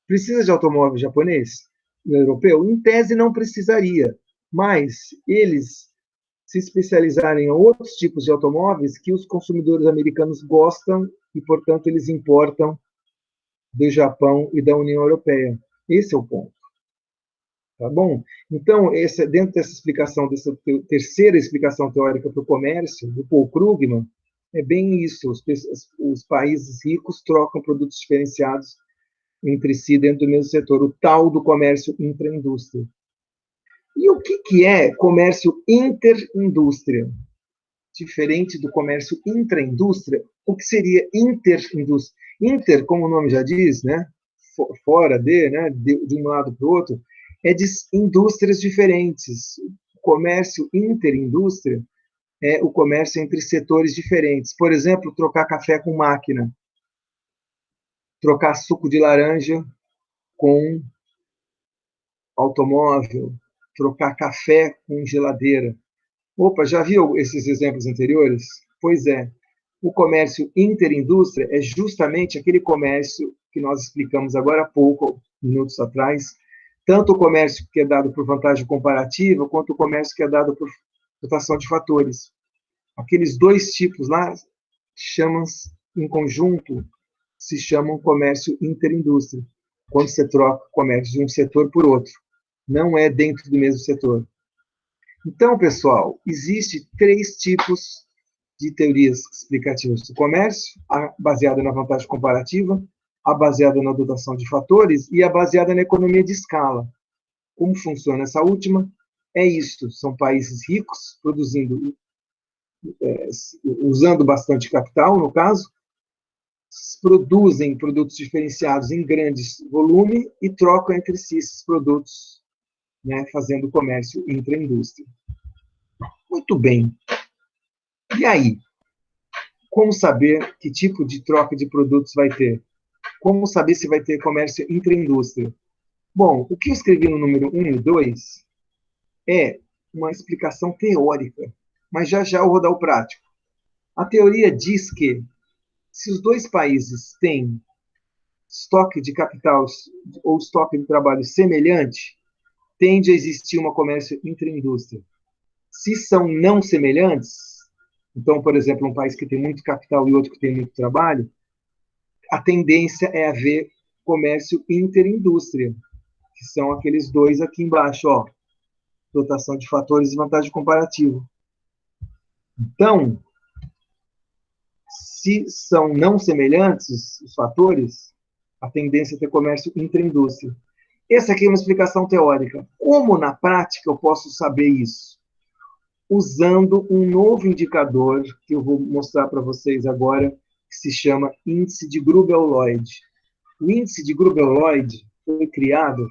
Precisa de automóvel japonês? Europeu? Em tese, não precisaria. Mas eles se especializarem em outros tipos de automóveis que os consumidores americanos gostam e, portanto, eles importam do Japão e da União Europeia. Esse é o ponto. Tá bom? Então, dentro dessa explicação, dessa terceira explicação teórica para o comércio, do Paul Krugman, é bem isso. Os países ricos trocam produtos diferenciados entre si dentro do mesmo setor, o tal do comércio intraindústria. E o que é comércio interindústria? Diferente do comércio intraindústria, o que seria interindústria? Inter, como o nome já diz, né? Fora de, né? De um lado para o outro, é de indústrias diferentes. O comércio interindústria é o comércio entre setores diferentes. Por exemplo, trocar café com máquina, trocar suco de laranja com automóvel, trocar café com geladeira. Opa, já viu esses exemplos anteriores? Pois é. O comércio interindústria é justamente aquele comércio que nós explicamos agora há pouco, minutos atrás, tanto o comércio que é dado por vantagem comparativa, quanto o comércio que é dado por rotação de fatores. Aqueles dois tipos lá chamam-se, em conjunto, se chamam comércio interindústria, quando você troca o comércio de um setor por outro. Não é dentro do mesmo setor. Então, pessoal, existem 3 tipos de teorias explicativas do comércio: a baseada na vantagem comparativa, a baseada na dotação de fatores e a baseada na economia de escala. Como funciona essa última? É isso, são países ricos, produzindo, usando bastante capital, no caso, produzem produtos diferenciados em grandes volume e trocam entre si esses produtos, né, fazendo comércio intra-indústria. Muito bem. E aí? Como saber que tipo de troca de produtos vai ter? Como saber se vai ter comércio intra-indústria? Bom, o que eu escrevi no número 1 e 2 é uma explicação teórica, mas já já eu vou dar o prático. A teoria diz que, se os dois países têm estoque de capital ou estoque de trabalho semelhante, tende a existir um comércio intra-indústria. Se são não semelhantes, então, por exemplo, um país que tem muito capital e outro que tem muito trabalho, a tendência é haver comércio interindústria, que são aqueles dois aqui embaixo, ó, dotação de fatores e vantagem comparativa. Então, se são não semelhantes os fatores, a tendência é ter comércio intraindústria. Essa aqui é uma explicação teórica. Como, na prática, eu posso saber isso? Usando um novo indicador, que eu vou mostrar para vocês agora, que se chama índice de Gruber-Lloyd. O índice de Gruber-Lloyd foi criado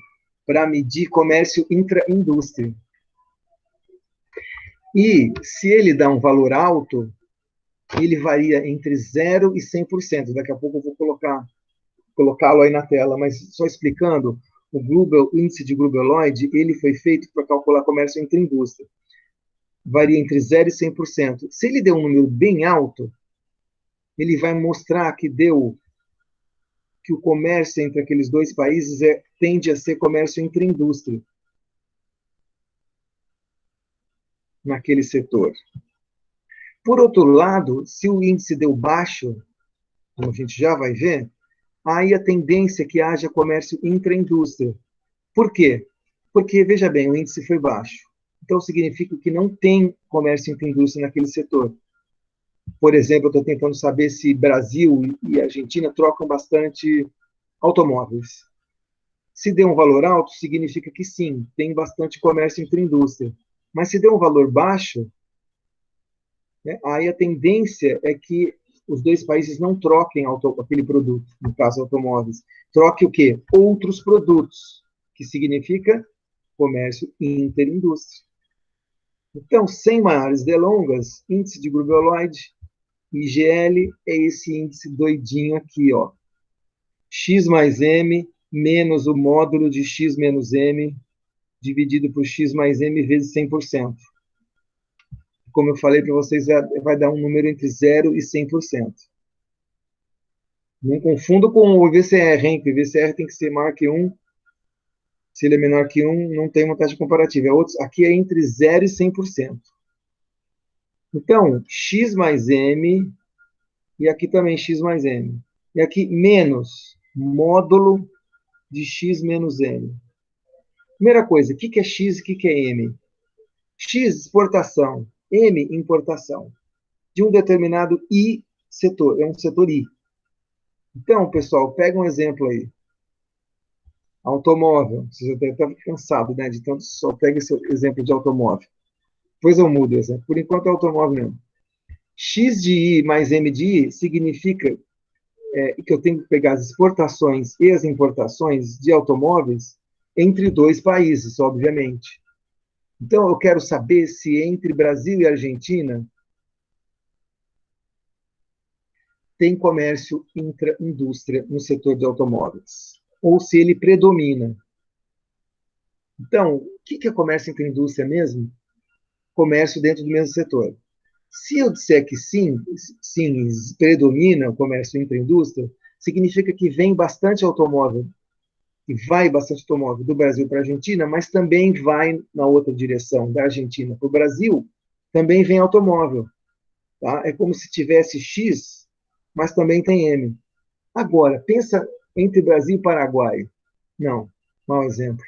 para medir comércio intraindústria. E, se ele dá um valor alto, ele varia entre 0% e 100%. Daqui a pouco eu vou colocá-lo aí na tela, mas só explicando, o índice de Gruber-Lloyd, ele foi feito para calcular comércio intra-indústria. Varia entre 0% e 100%. Se ele deu um número bem alto, ele vai mostrar que o comércio entre aqueles dois países tende a ser comércio intra-indústria naquele setor. Por outro lado, se o índice deu baixo, como a gente já vai ver, aí a tendência é que haja comércio intra-indústria. Por quê? Porque, veja bem, o índice foi baixo. Então, significa que não tem comércio intra-indústria naquele setor. Por exemplo, eu estou tentando saber se Brasil e Argentina trocam bastante automóveis. Se der um valor alto, significa que sim, tem bastante comércio intra-indústria. Mas se der um valor baixo, né, aí a tendência é que os dois países não troquem aquele produto, no caso automóveis. Troque o quê? Outros produtos, que significa comércio interindústria. Então, sem maiores delongas, índice de Gruber-Lloyd, IGL, é esse índice doidinho aqui, ó. X mais M menos o módulo de X menos M dividido por X mais M vezes 100%. Como eu falei para vocês, vai dar um número entre 0% e 100%. Não confundo com o VCR, hein? Porque o VCR tem que ser maior que 1. Se ele é menor que 1, não tem uma taxa comparativa. Aqui é entre 0% e 100%. Então, X mais M, e aqui também X mais M. E aqui, menos módulo de X menos M. Primeira coisa, o que é X e o que é M? X, exportação. M, importação. De um determinado I setor. É um setor I. Então, pessoal, pega um exemplo aí. Automóvel. Você já deve estar cansado, né? De tanto só pega esse exemplo de automóvel. Depois eu mudo o exemplo. Por enquanto é automóvel mesmo. X de I mais M de I significa que eu tenho que pegar as exportações e as importações de automóveis entre dois países, obviamente. Então, eu quero saber se entre Brasil e Argentina tem comércio intra-indústria no setor de automóveis, ou se ele predomina. Então, o que é comércio intra-indústria mesmo? Comércio dentro do mesmo setor. Se eu disser que sim, predomina o comércio intra-indústria, significa que vem bastante automóvel, e vai bastante automóvel do Brasil para a Argentina, mas também vai na outra direção, da Argentina para o Brasil, também vem automóvel. Tá? É como se tivesse X, mas também tem M. Agora, pensa entre Brasil e Paraguai. Não, mau exemplo.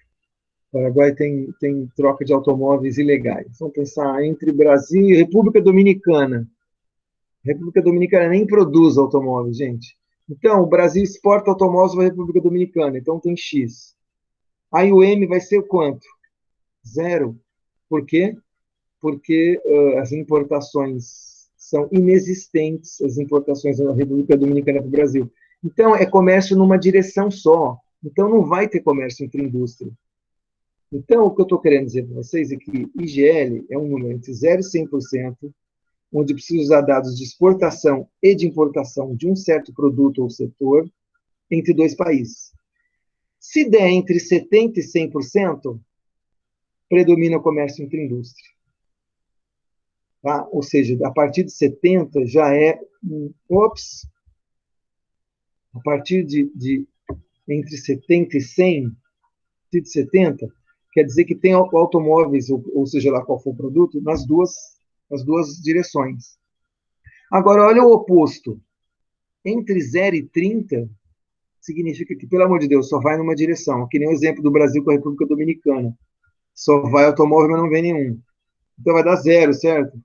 Paraguai tem troca de automóveis ilegais. Vamos pensar entre Brasil e República Dominicana. República Dominicana nem produz automóveis, gente. Então, o Brasil exporta automóveis para a República Dominicana, então tem X. Aí o M vai ser quanto? 0. Por quê? Porque as importações são inexistentes, as importações da República Dominicana para o Brasil. Então, é comércio numa direção só. Então, não vai ter comércio entre indústria. Então, o que eu estou querendo dizer para vocês é que IGL é um número entre 0 e 100%, onde precisa usar dados de exportação e de importação de um certo produto ou setor entre dois países. Se der entre 70% e 100%, predomina o comércio entre indústria. Tá? Ou seja, a partir de 70 já é a partir de entre 70 e 100, de 70, quer dizer que tem automóveis, ou seja lá qual for o produto, nas duas direções. Agora, olha o oposto. Entre 0 e 30, significa que, pelo amor de Deus, só vai numa direção. Que nem o exemplo do Brasil com a República Dominicana. Só vai automóvel, mas não vem nenhum. Então vai dar 0, certo?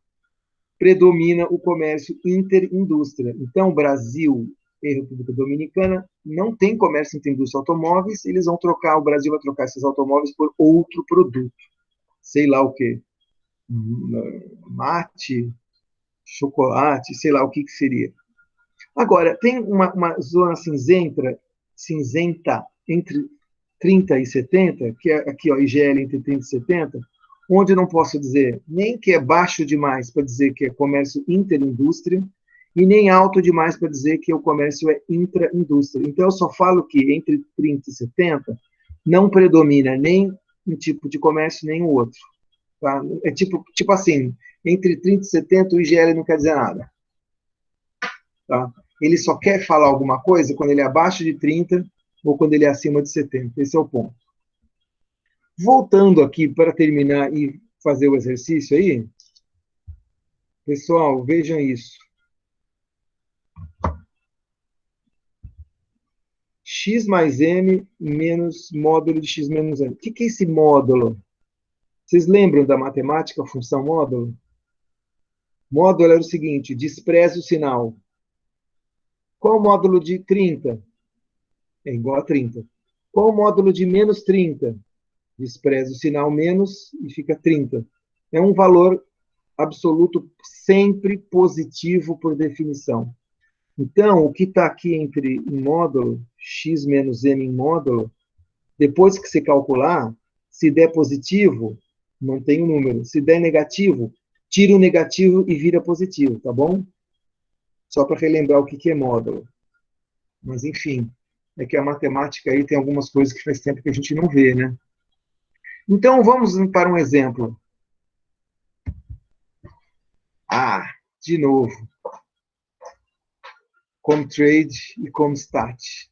Predomina o comércio interindústria. Então, Brasil e República Dominicana não tem comércio entre indústria e automóveis, eles vão trocar, o Brasil vai trocar esses automóveis por outro produto. Sei lá o quê. Mate, chocolate, sei lá o que seria. Agora, tem uma zona cinzenta entre 30 e 70, que é aqui, ó, IGL entre 30 e 70, onde não posso dizer nem que é baixo demais para dizer que é comércio interindústria, e nem alto demais para dizer que o comércio é intraindústria. Então, eu só falo que entre 30 e 70 não predomina nem um tipo de comércio, nem o outro. Tá? É tipo assim, entre 30 e 70 o IGL não quer dizer nada. Tá? Ele só quer falar alguma coisa quando ele é abaixo de 30 ou quando ele é acima de 70. Esse é o ponto. Voltando aqui para terminar e fazer o exercício aí, pessoal, vejam isso. X mais M menos módulo de X menos M. O que é esse módulo? Vocês lembram da matemática, a função módulo? Módulo era o seguinte, despreza o sinal. Qual o módulo de 30? É igual a 30. Qual o módulo de menos 30? Despreza o sinal menos e fica 30. É um valor absoluto sempre positivo por definição. Então, o que está aqui em módulo, x menos m em módulo, depois que você calcular, se der positivo, mantém o número. Se der negativo, tira o negativo e vira positivo, tá bom? Só para relembrar o que é módulo. Mas, enfim, é que a matemática aí tem algumas coisas que faz tempo que a gente não vê, né? Então, vamos para um exemplo. De novo. Comtrade e Comstat.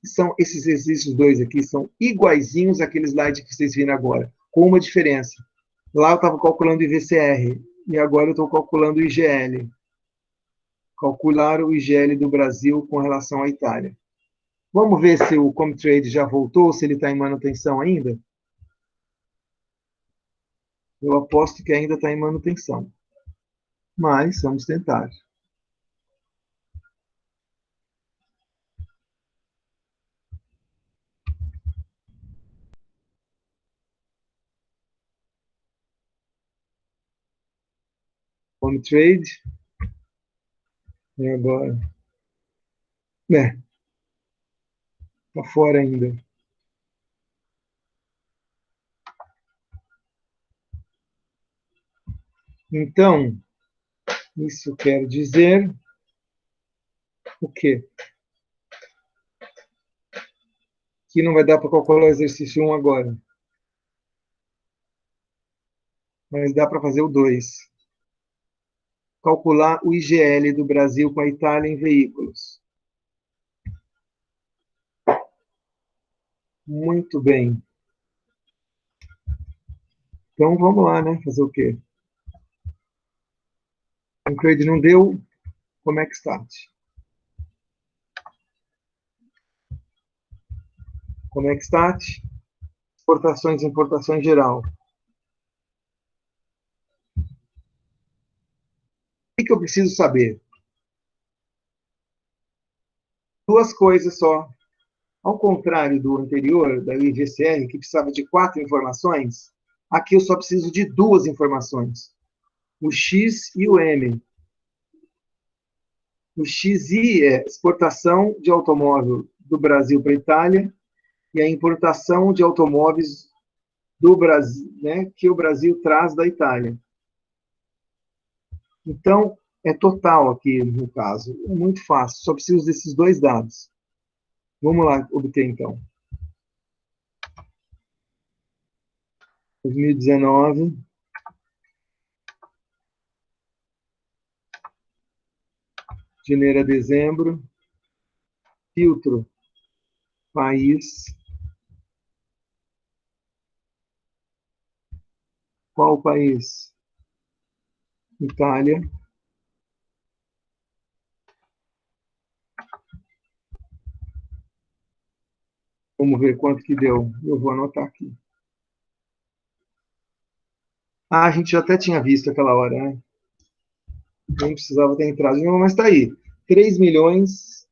São esses exercícios dois aqui, são iguaizinhos àquele slide que vocês viram agora, com uma diferença. Lá eu estava calculando o IVCR, e agora eu estou calculando o IGL. Calcular o IGL do Brasil com relação à Itália. Vamos ver se o Comtrade já voltou, se ele está em manutenção ainda? Eu aposto que ainda está em manutenção. Mas vamos tentar. Comtrade. E agora? Está fora ainda. Então, isso quer dizer o quê? Que não vai dar para calcular o exercício 1 agora. Mas dá para fazer o 2. Calcular o IGL do Brasil com a Itália em veículos. Muito bem. Então, vamos lá, né? Fazer o quê? O trade não deu, como é que está? Como é que está? Exportações e importações geral. O que eu preciso saber? Duas coisas só. Ao contrário do anterior, da IGCR, que precisava de 4 informações, aqui eu só preciso de 2 informações. O X e o M. O XI é exportação de automóvel do Brasil para a Itália e a importação de automóveis do Brasil, né, que o Brasil traz da Itália. Então, é total aqui no caso. É muito fácil, só preciso desses 2 dados. Vamos lá obter, então. 2019. Janeiro a dezembro. Filtro. País. Qual o país? Itália. Vamos ver quanto que deu. Eu vou anotar aqui. Ah, a gente já até tinha visto aquela hora, né? Nem precisava ter entrado de novo, mas está aí. 3 milhões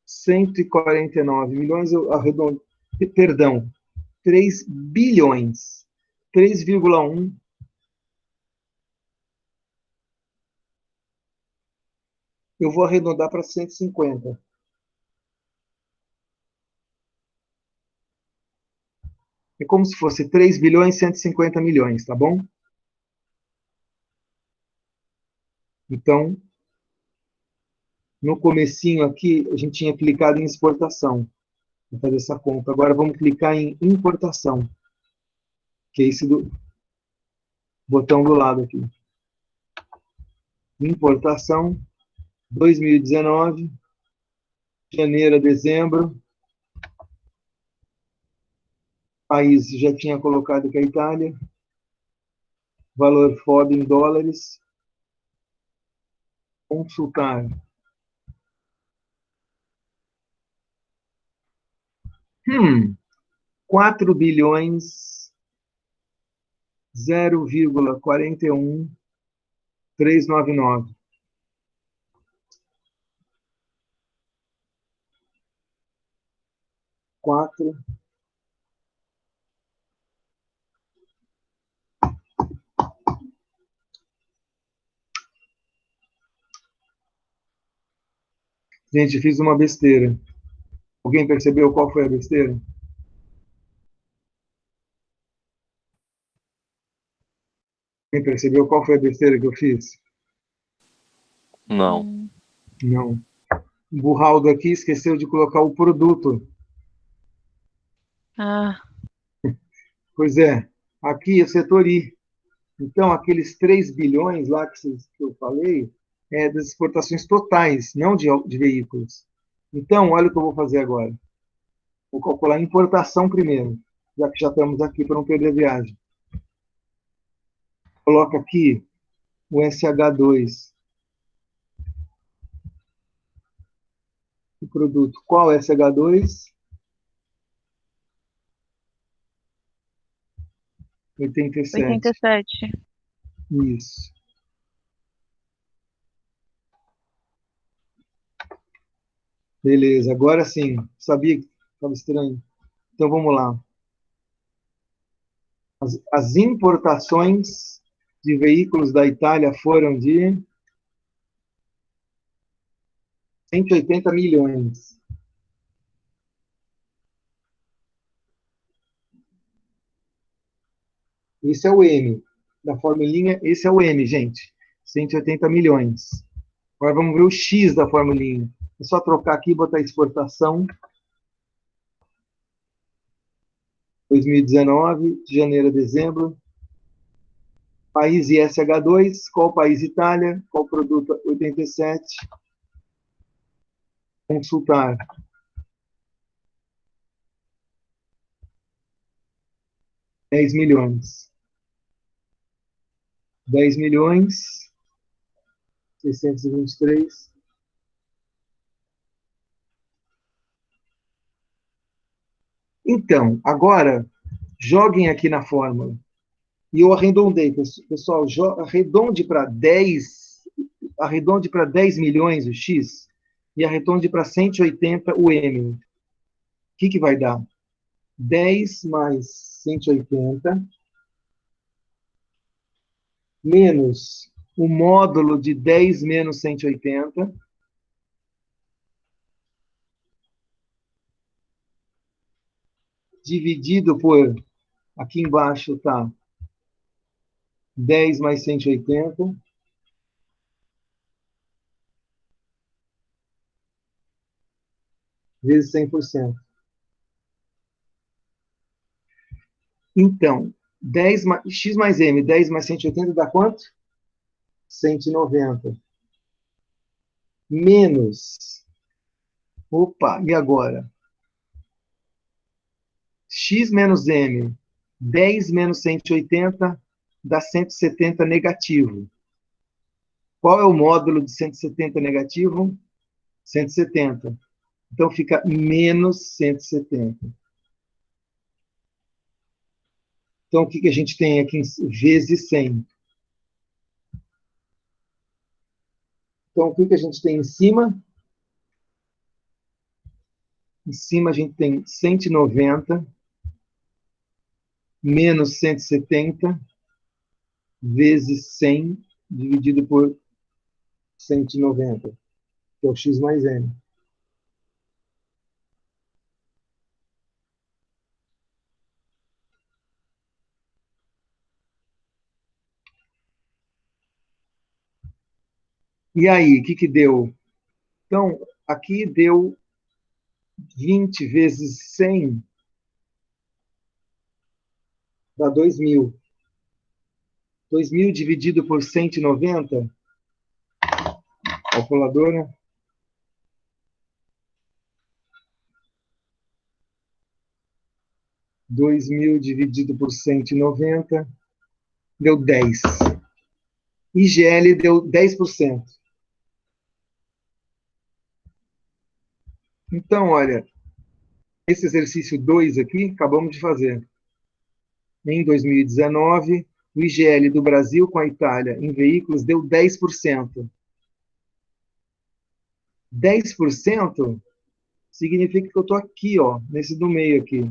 149 milhões, eu arredondo, perdão, 3 bilhões, 3,1. Eu vou arredondar para 150. É como se fosse 3 bilhões 150 milhões, tá bom? Então, no comecinho aqui, a gente tinha clicado em exportação. Vou fazer essa conta. Agora vamos clicar em importação, que é esse do botão do lado aqui. Importação, 2019, janeiro a dezembro. País já tinha colocado que é a Itália. Valor FOB em dólares. Consultar. 4 bilhões 0,41 399. Quatro. Gente, fiz uma besteira. Alguém percebeu qual foi a besteira? Alguém percebeu qual foi a besteira que eu fiz? Não. Não. O Burraldo aqui esqueceu de colocar o produto. Ah, Pois é, aqui é o setor I. Então, aqueles 3 bilhões lá que eu falei, é das exportações totais, não de veículos. Então, olha o que eu vou fazer agora. Vou calcular a importação primeiro, já que já estamos aqui para não perder a viagem. Coloca aqui o SH2. O produto. Qual é SH2? 87. 87. Isso. Beleza, agora sim. Sabia que estava estranho. Então vamos lá. As importações de veículos da Itália foram de 180 milhões. Esse é o M. Da formulinha, esse é o M, gente. 180 milhões. Agora vamos ver o X da formulinha. É só trocar aqui e botar exportação. 2019, de janeiro a dezembro. País ISH2, qual país? Itália, qual produto? 87. Consultar. R$ 10 milhões. 10 milhões, 623. Então, agora, joguem aqui na fórmula. E eu arredondei, pessoal, arredonde para 10 arredonde para 10 milhões o X e arredonde para 180 o M. O que vai dar? 10 mais 180 menos o módulo de 10 menos 180 dividido por, aqui embaixo está 10 mais 180 vezes 100%. Então, 10 x mais m, 10 mais 180 dá quanto? 190. Menos. Opa, e agora? X menos m, 10 menos 180 dá 170 negativo. Qual é o módulo de 170 negativo? 170. Então fica menos 170. Então, o que a gente tem aqui? Vezes 100. Então, o que a gente tem em cima? Em cima a gente tem 190 menos 170 vezes 100 dividido por 190, que é o x mais m. E aí, o que deu? Então, aqui deu 20 vezes 100 dá 2.000. 2.000 dividido por 190, calculadora. Dois mil dividido por 190 deu 10. IGL deu 10%. Então, olha, esse exercício 2 aqui, acabamos de fazer. Em 2019, o IGL do Brasil com a Itália em veículos deu 10%. 10% significa que eu estou aqui, ó, nesse do meio aqui.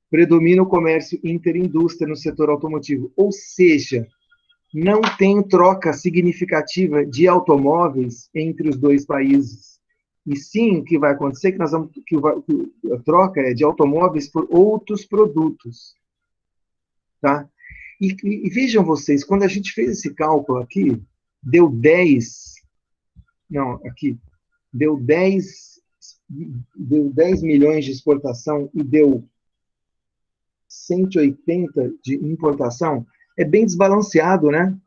Predomina o comércio interindústria no setor automotivo. Ou seja, não tem troca significativa de automóveis entre os dois países. E sim, o que vai acontecer é que a troca é de automóveis por outros produtos. Tá? E vejam vocês, quando a gente fez esse cálculo aqui, deu 10... Não, aqui. Deu 10 milhões de exportação e deu 180 de importação. É bem desbalanceado, né?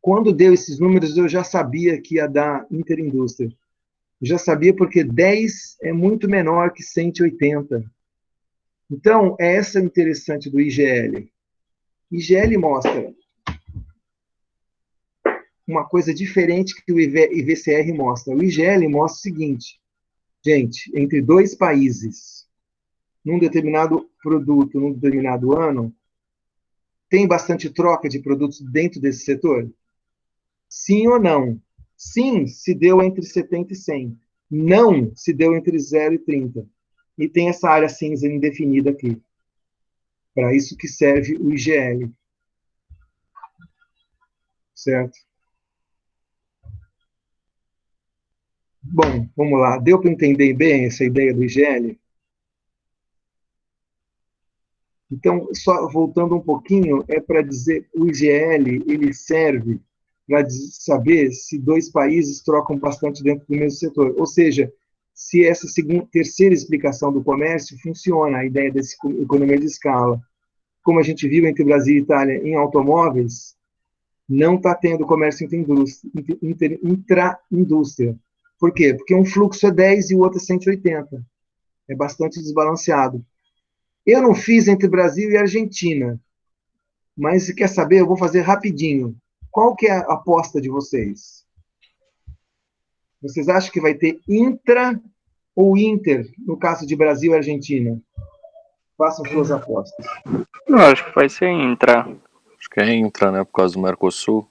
Quando deu esses números, eu já sabia que ia dar interindústria. Eu já sabia porque 10 é muito menor que 180. Então, é essa interessante do IGL. IGL mostra uma coisa diferente que o IVCR mostra. O IGL mostra o seguinte, gente, entre dois países, num determinado produto, num determinado ano, tem bastante troca de produtos dentro desse setor? Sim ou não? Sim, se deu entre 70 e 100. Não, se deu entre 0 e 30. E tem essa área cinza indefinida aqui. Para isso que serve o IGL. Certo? Bom, vamos lá. Deu para entender bem essa ideia do IGL? Então, só voltando um pouquinho, é para dizer, o IGL, ele serve para saber se dois países trocam bastante dentro do mesmo setor. Ou seja, se essa terceira explicação do comércio funciona, a ideia dessa economia de escala. Como a gente viu entre Brasil e Itália em automóveis, não está tendo comércio intra-indústria. Por quê? Porque um fluxo é 10 e o outro é 180. É bastante desbalanceado. Eu não fiz entre Brasil e Argentina, mas se quer saber, eu vou fazer rapidinho. Qual que é a aposta de vocês? Vocês acham que vai ter intra ou inter, no caso de Brasil e Argentina? Façam suas apostas. Eu acho que vai ser intra. Acho que é intra, né? Por causa do Mercosul.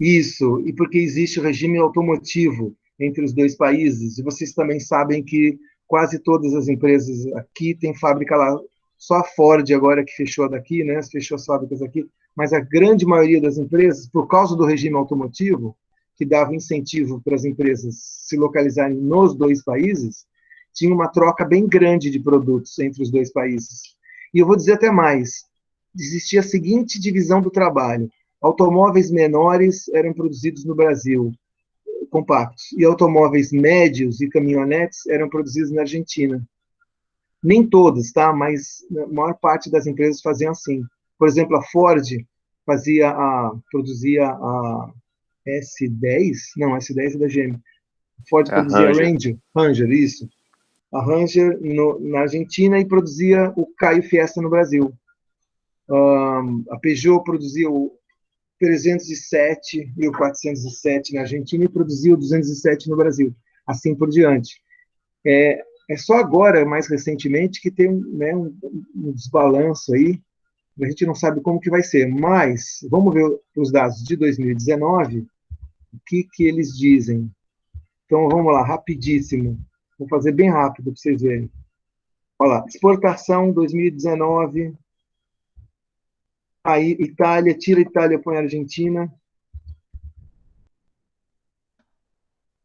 Isso, e porque existe o regime automotivo entre os dois países, e vocês também sabem que quase todas as empresas aqui têm fábrica lá, só a Ford agora que fechou daqui, né, fechou as fábricas aqui, mas a grande maioria das empresas, por causa do regime automotivo, que dava incentivo para as empresas se localizarem nos dois países, tinha uma troca bem grande de produtos entre os dois países. E eu vou dizer até mais, existia a seguinte divisão do trabalho: automóveis menores eram produzidos no Brasil, compactos, e automóveis médios e caminhonetes eram produzidos na Argentina. Nem todas, tá? Mas a maior parte das empresas faziam assim. Por exemplo, a Ford produzia a S10, não, S10 é da GM. A Ford É a produzia a Ranger. Ranger, isso. A Ranger na Argentina e produzia o Ka e o Fiesta no Brasil. A Peugeot produzia o 307 e o 407 na Argentina e produzia o 207 no Brasil. Assim por diante. É só agora, mais recentemente, que tem, né, um desbalanço aí. A gente não sabe como que vai ser, mas vamos ver os dados de 2019, o que eles dizem. Então, vamos lá, rapidíssimo. Vou fazer bem rápido para vocês verem. Olha lá, exportação 2019. Aí, Itália, tira a Itália, põe a Argentina.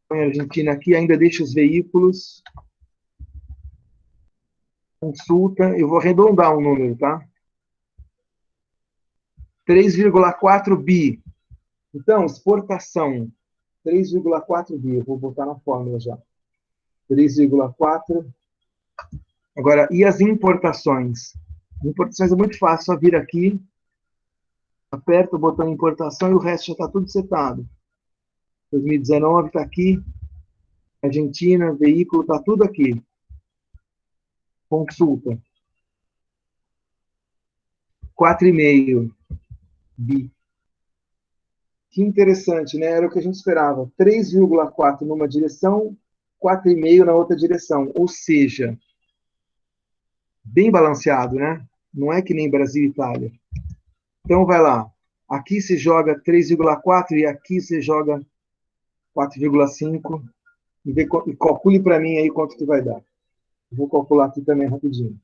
Põe a Argentina aqui, ainda deixa os veículos. Consulta, eu vou arredondar um número, tá? 3,4 bi. Então, exportação, 3,4 bi. Eu vou botar na fórmula já. 3,4. Agora, e as importações? Importações é muito fácil, só vir aqui, aperta o botão importação e o resto já está tudo setado. 2019 está aqui, Argentina, veículo, está tudo aqui. Consulta. 4,5 bi. Que interessante, né? Era o que a gente esperava. 3,4 numa direção, 4,5 na outra direção. Ou seja, bem balanceado, né? Não é que nem Brasil e Itália. Então, vai lá. Aqui se joga 3,4 e aqui se joga 4,5. E calcule para mim aí quanto que vai dar. Vou calcular aqui também rapidinho.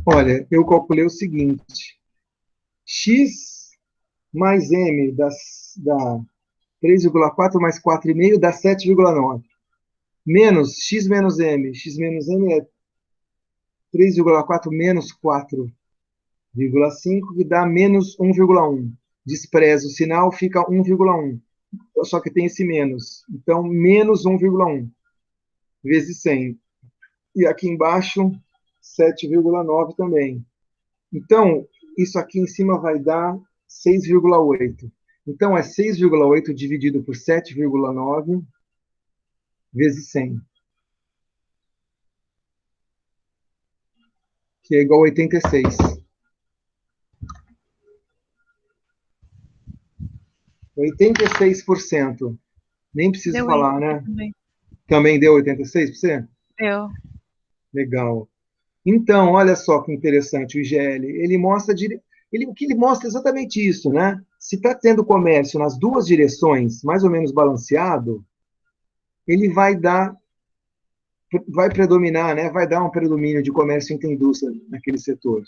Olha, eu calculei o seguinte: x mais m dá 3,4 mais 4,5 dá 7,9. Menos x menos m. X menos m é 3,4 menos 4,5, que dá menos 1,1. Desprezo o sinal, fica 1,1. Só que tem esse menos. Então, menos 1,1 vezes 100. E aqui embaixo, 7,9 também. Então, isso aqui em cima vai dar 6,8. Então, é 6,8 dividido por 7,9 vezes 100. Que é igual a 86. 86%. Nem preciso Deu falar, isso né? também. Também deu 86%? Deu. Legal. Então, olha só que interessante o IGL. Ele mostra, o que ele mostra é exatamente isso, né? Se está tendo comércio nas duas direções, mais ou menos balanceado, ele vai predominar, né? Vai dar um predomínio de comércio entre indústria naquele setor.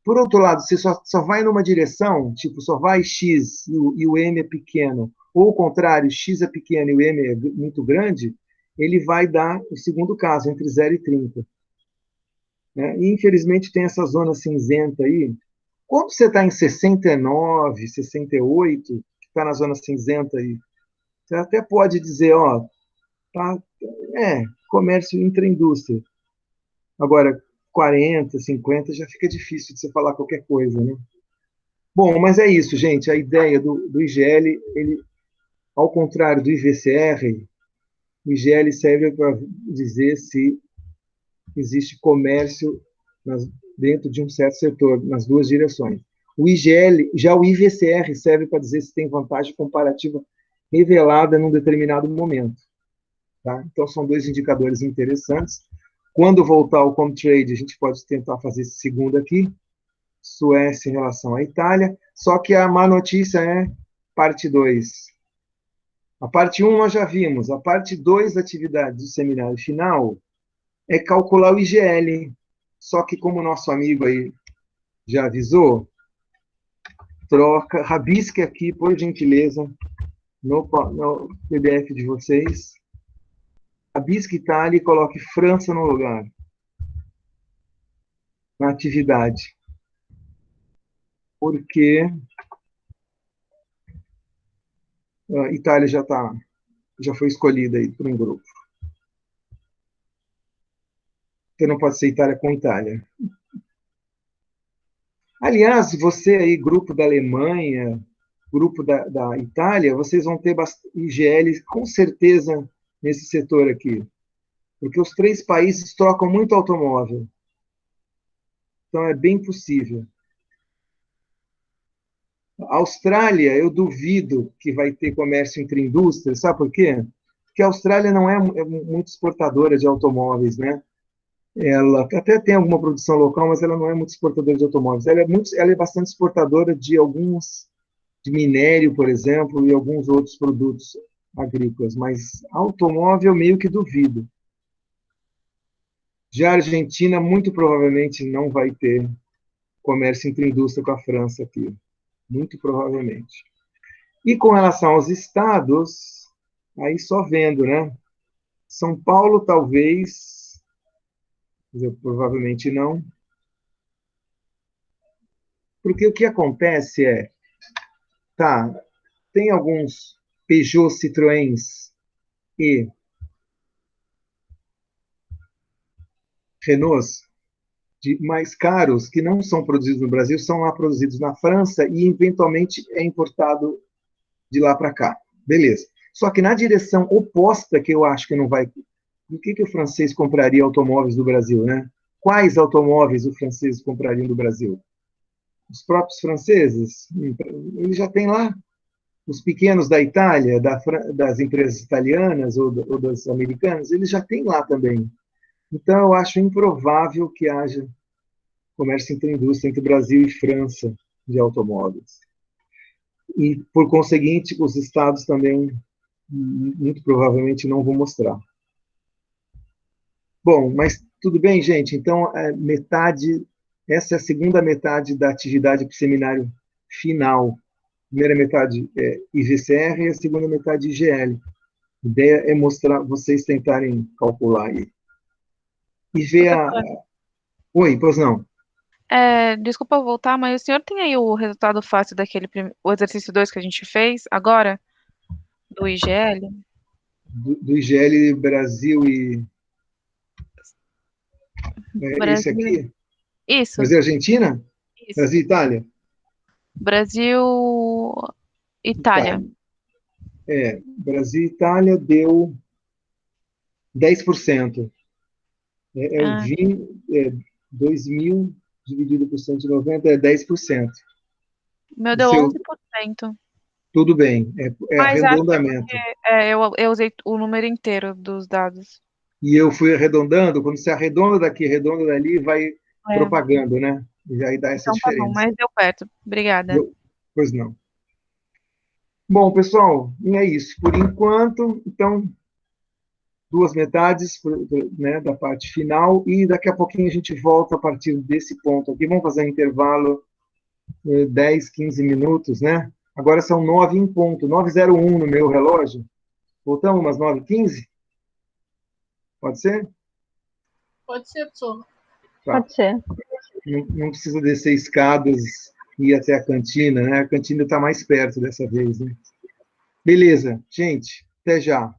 Por outro lado, se só vai numa direção, tipo, só vai X e o M é pequeno, ou o contrário, X é pequeno e o M é muito grande, ele vai dar o segundo caso, entre 0 e 30. Né? E, infelizmente, tem essa zona cinzenta aí. Quando você está em 69, 68, está na zona cinzenta aí. Você até pode dizer, ó, tá, comércio intraindústria. Agora, 40, 50, já fica difícil de você falar qualquer coisa, né? Bom, mas é isso, gente. A ideia do IGL, ele, ao contrário do IVCR, o IGL serve para dizer se existe comércio dentro de um certo setor, nas duas direções. O IGL, já o IVCR serve para dizer se tem vantagem comparativa revelada num determinado momento. Tá? Então, são dois indicadores interessantes. Quando voltar ao Comtrade, a gente pode tentar fazer esse segundo aqui, Suécia em relação à Itália, só que a má notícia é parte 2. A parte 1 nós já vimos, a parte 2 da atividade do seminário final é calcular o IGL, só que como o nosso amigo aí já avisou, rabisque aqui, por gentileza, no PDF de vocês, rabisque Itália e coloque França no lugar, na atividade. Porque a Itália já foi escolhida aí por um grupo. Você não pode ser Itália com Itália. Aliás, você aí, grupo da Alemanha, grupo da Itália, vocês vão ter IGL com certeza nesse setor aqui. Porque os 3 países trocam muito automóvel. Então, é bem possível. A Austrália, eu duvido que vai ter comércio entre indústrias, sabe por quê? Porque a Austrália não é muito exportadora de automóveis, né? Ela até tem alguma produção local, mas ela não é muito exportadora de automóveis. Ela é bastante exportadora de de minério, por exemplo, e alguns outros produtos agrícolas, mas automóvel meio que duvido. Já a Argentina, muito provavelmente, não vai ter comércio entre indústria com a França aqui. Muito provavelmente. E com relação aos estados, aí só vendo, né? São Paulo, talvez, provavelmente não. Porque o que acontece tem alguns Peugeot, Citroëns e Renaults mais caros que não são produzidos no Brasil, são lá produzidos na França e eventualmente é importado de lá para cá. Beleza. Só que na direção oposta, que eu acho que não vai... Do que o francês compraria automóveis do Brasil, né? Quais automóveis os franceses comprariam do Brasil? Os próprios franceses? Eles já têm lá os pequenos da Itália, das empresas italianas ou das americanas, eles já têm lá também. Então, eu acho improvável que haja comércio interindústria entre Brasil e França de automóveis. E, por conseguinte, os estados também, muito provavelmente, não vão mostrar. Bom, mas tudo bem, gente? Então, essa é a segunda metade da atividade para o seminário final. A primeira metade é IVCR e a segunda metade IGL. A ideia é mostrar, vocês tentarem calcular aí. E ver Oi, pois não. Desculpa voltar, mas o senhor tem aí o resultado fácil o exercício 2 que a gente fez agora, do IGL? Do IGL Brasil e... esse Brasil. aqui? Isso. Brasil e Argentina? Isso. Brasil e Itália? Brasil, Itália. Brasil e Itália deu 10%. Ah. 2.000 dividido por 190 é 10%. Meu deu 11%. Tudo bem, Mas arredondamento. eu usei o número inteiro dos dados. E eu fui arredondando, quando você arredonda daqui, arredonda dali, vai propagando, né? E aí dá essa então, diferença. Tá bom, mas deu perto. Obrigada. Pois não. Bom, pessoal, e é isso. Por enquanto, então, 2 metades, né, da parte final, e daqui a pouquinho a gente volta a partir desse ponto aqui. Vamos fazer um intervalo 10, 15 minutos, né? Agora são 9 em ponto, 9h01 no meu relógio. Voltamos umas 9h15? Pode ser? Pode ser, professor. Tá. Pode ser. Não precisa descer escadas ir até a cantina, né? A cantina está mais perto dessa vez, né? Beleza, gente, até já.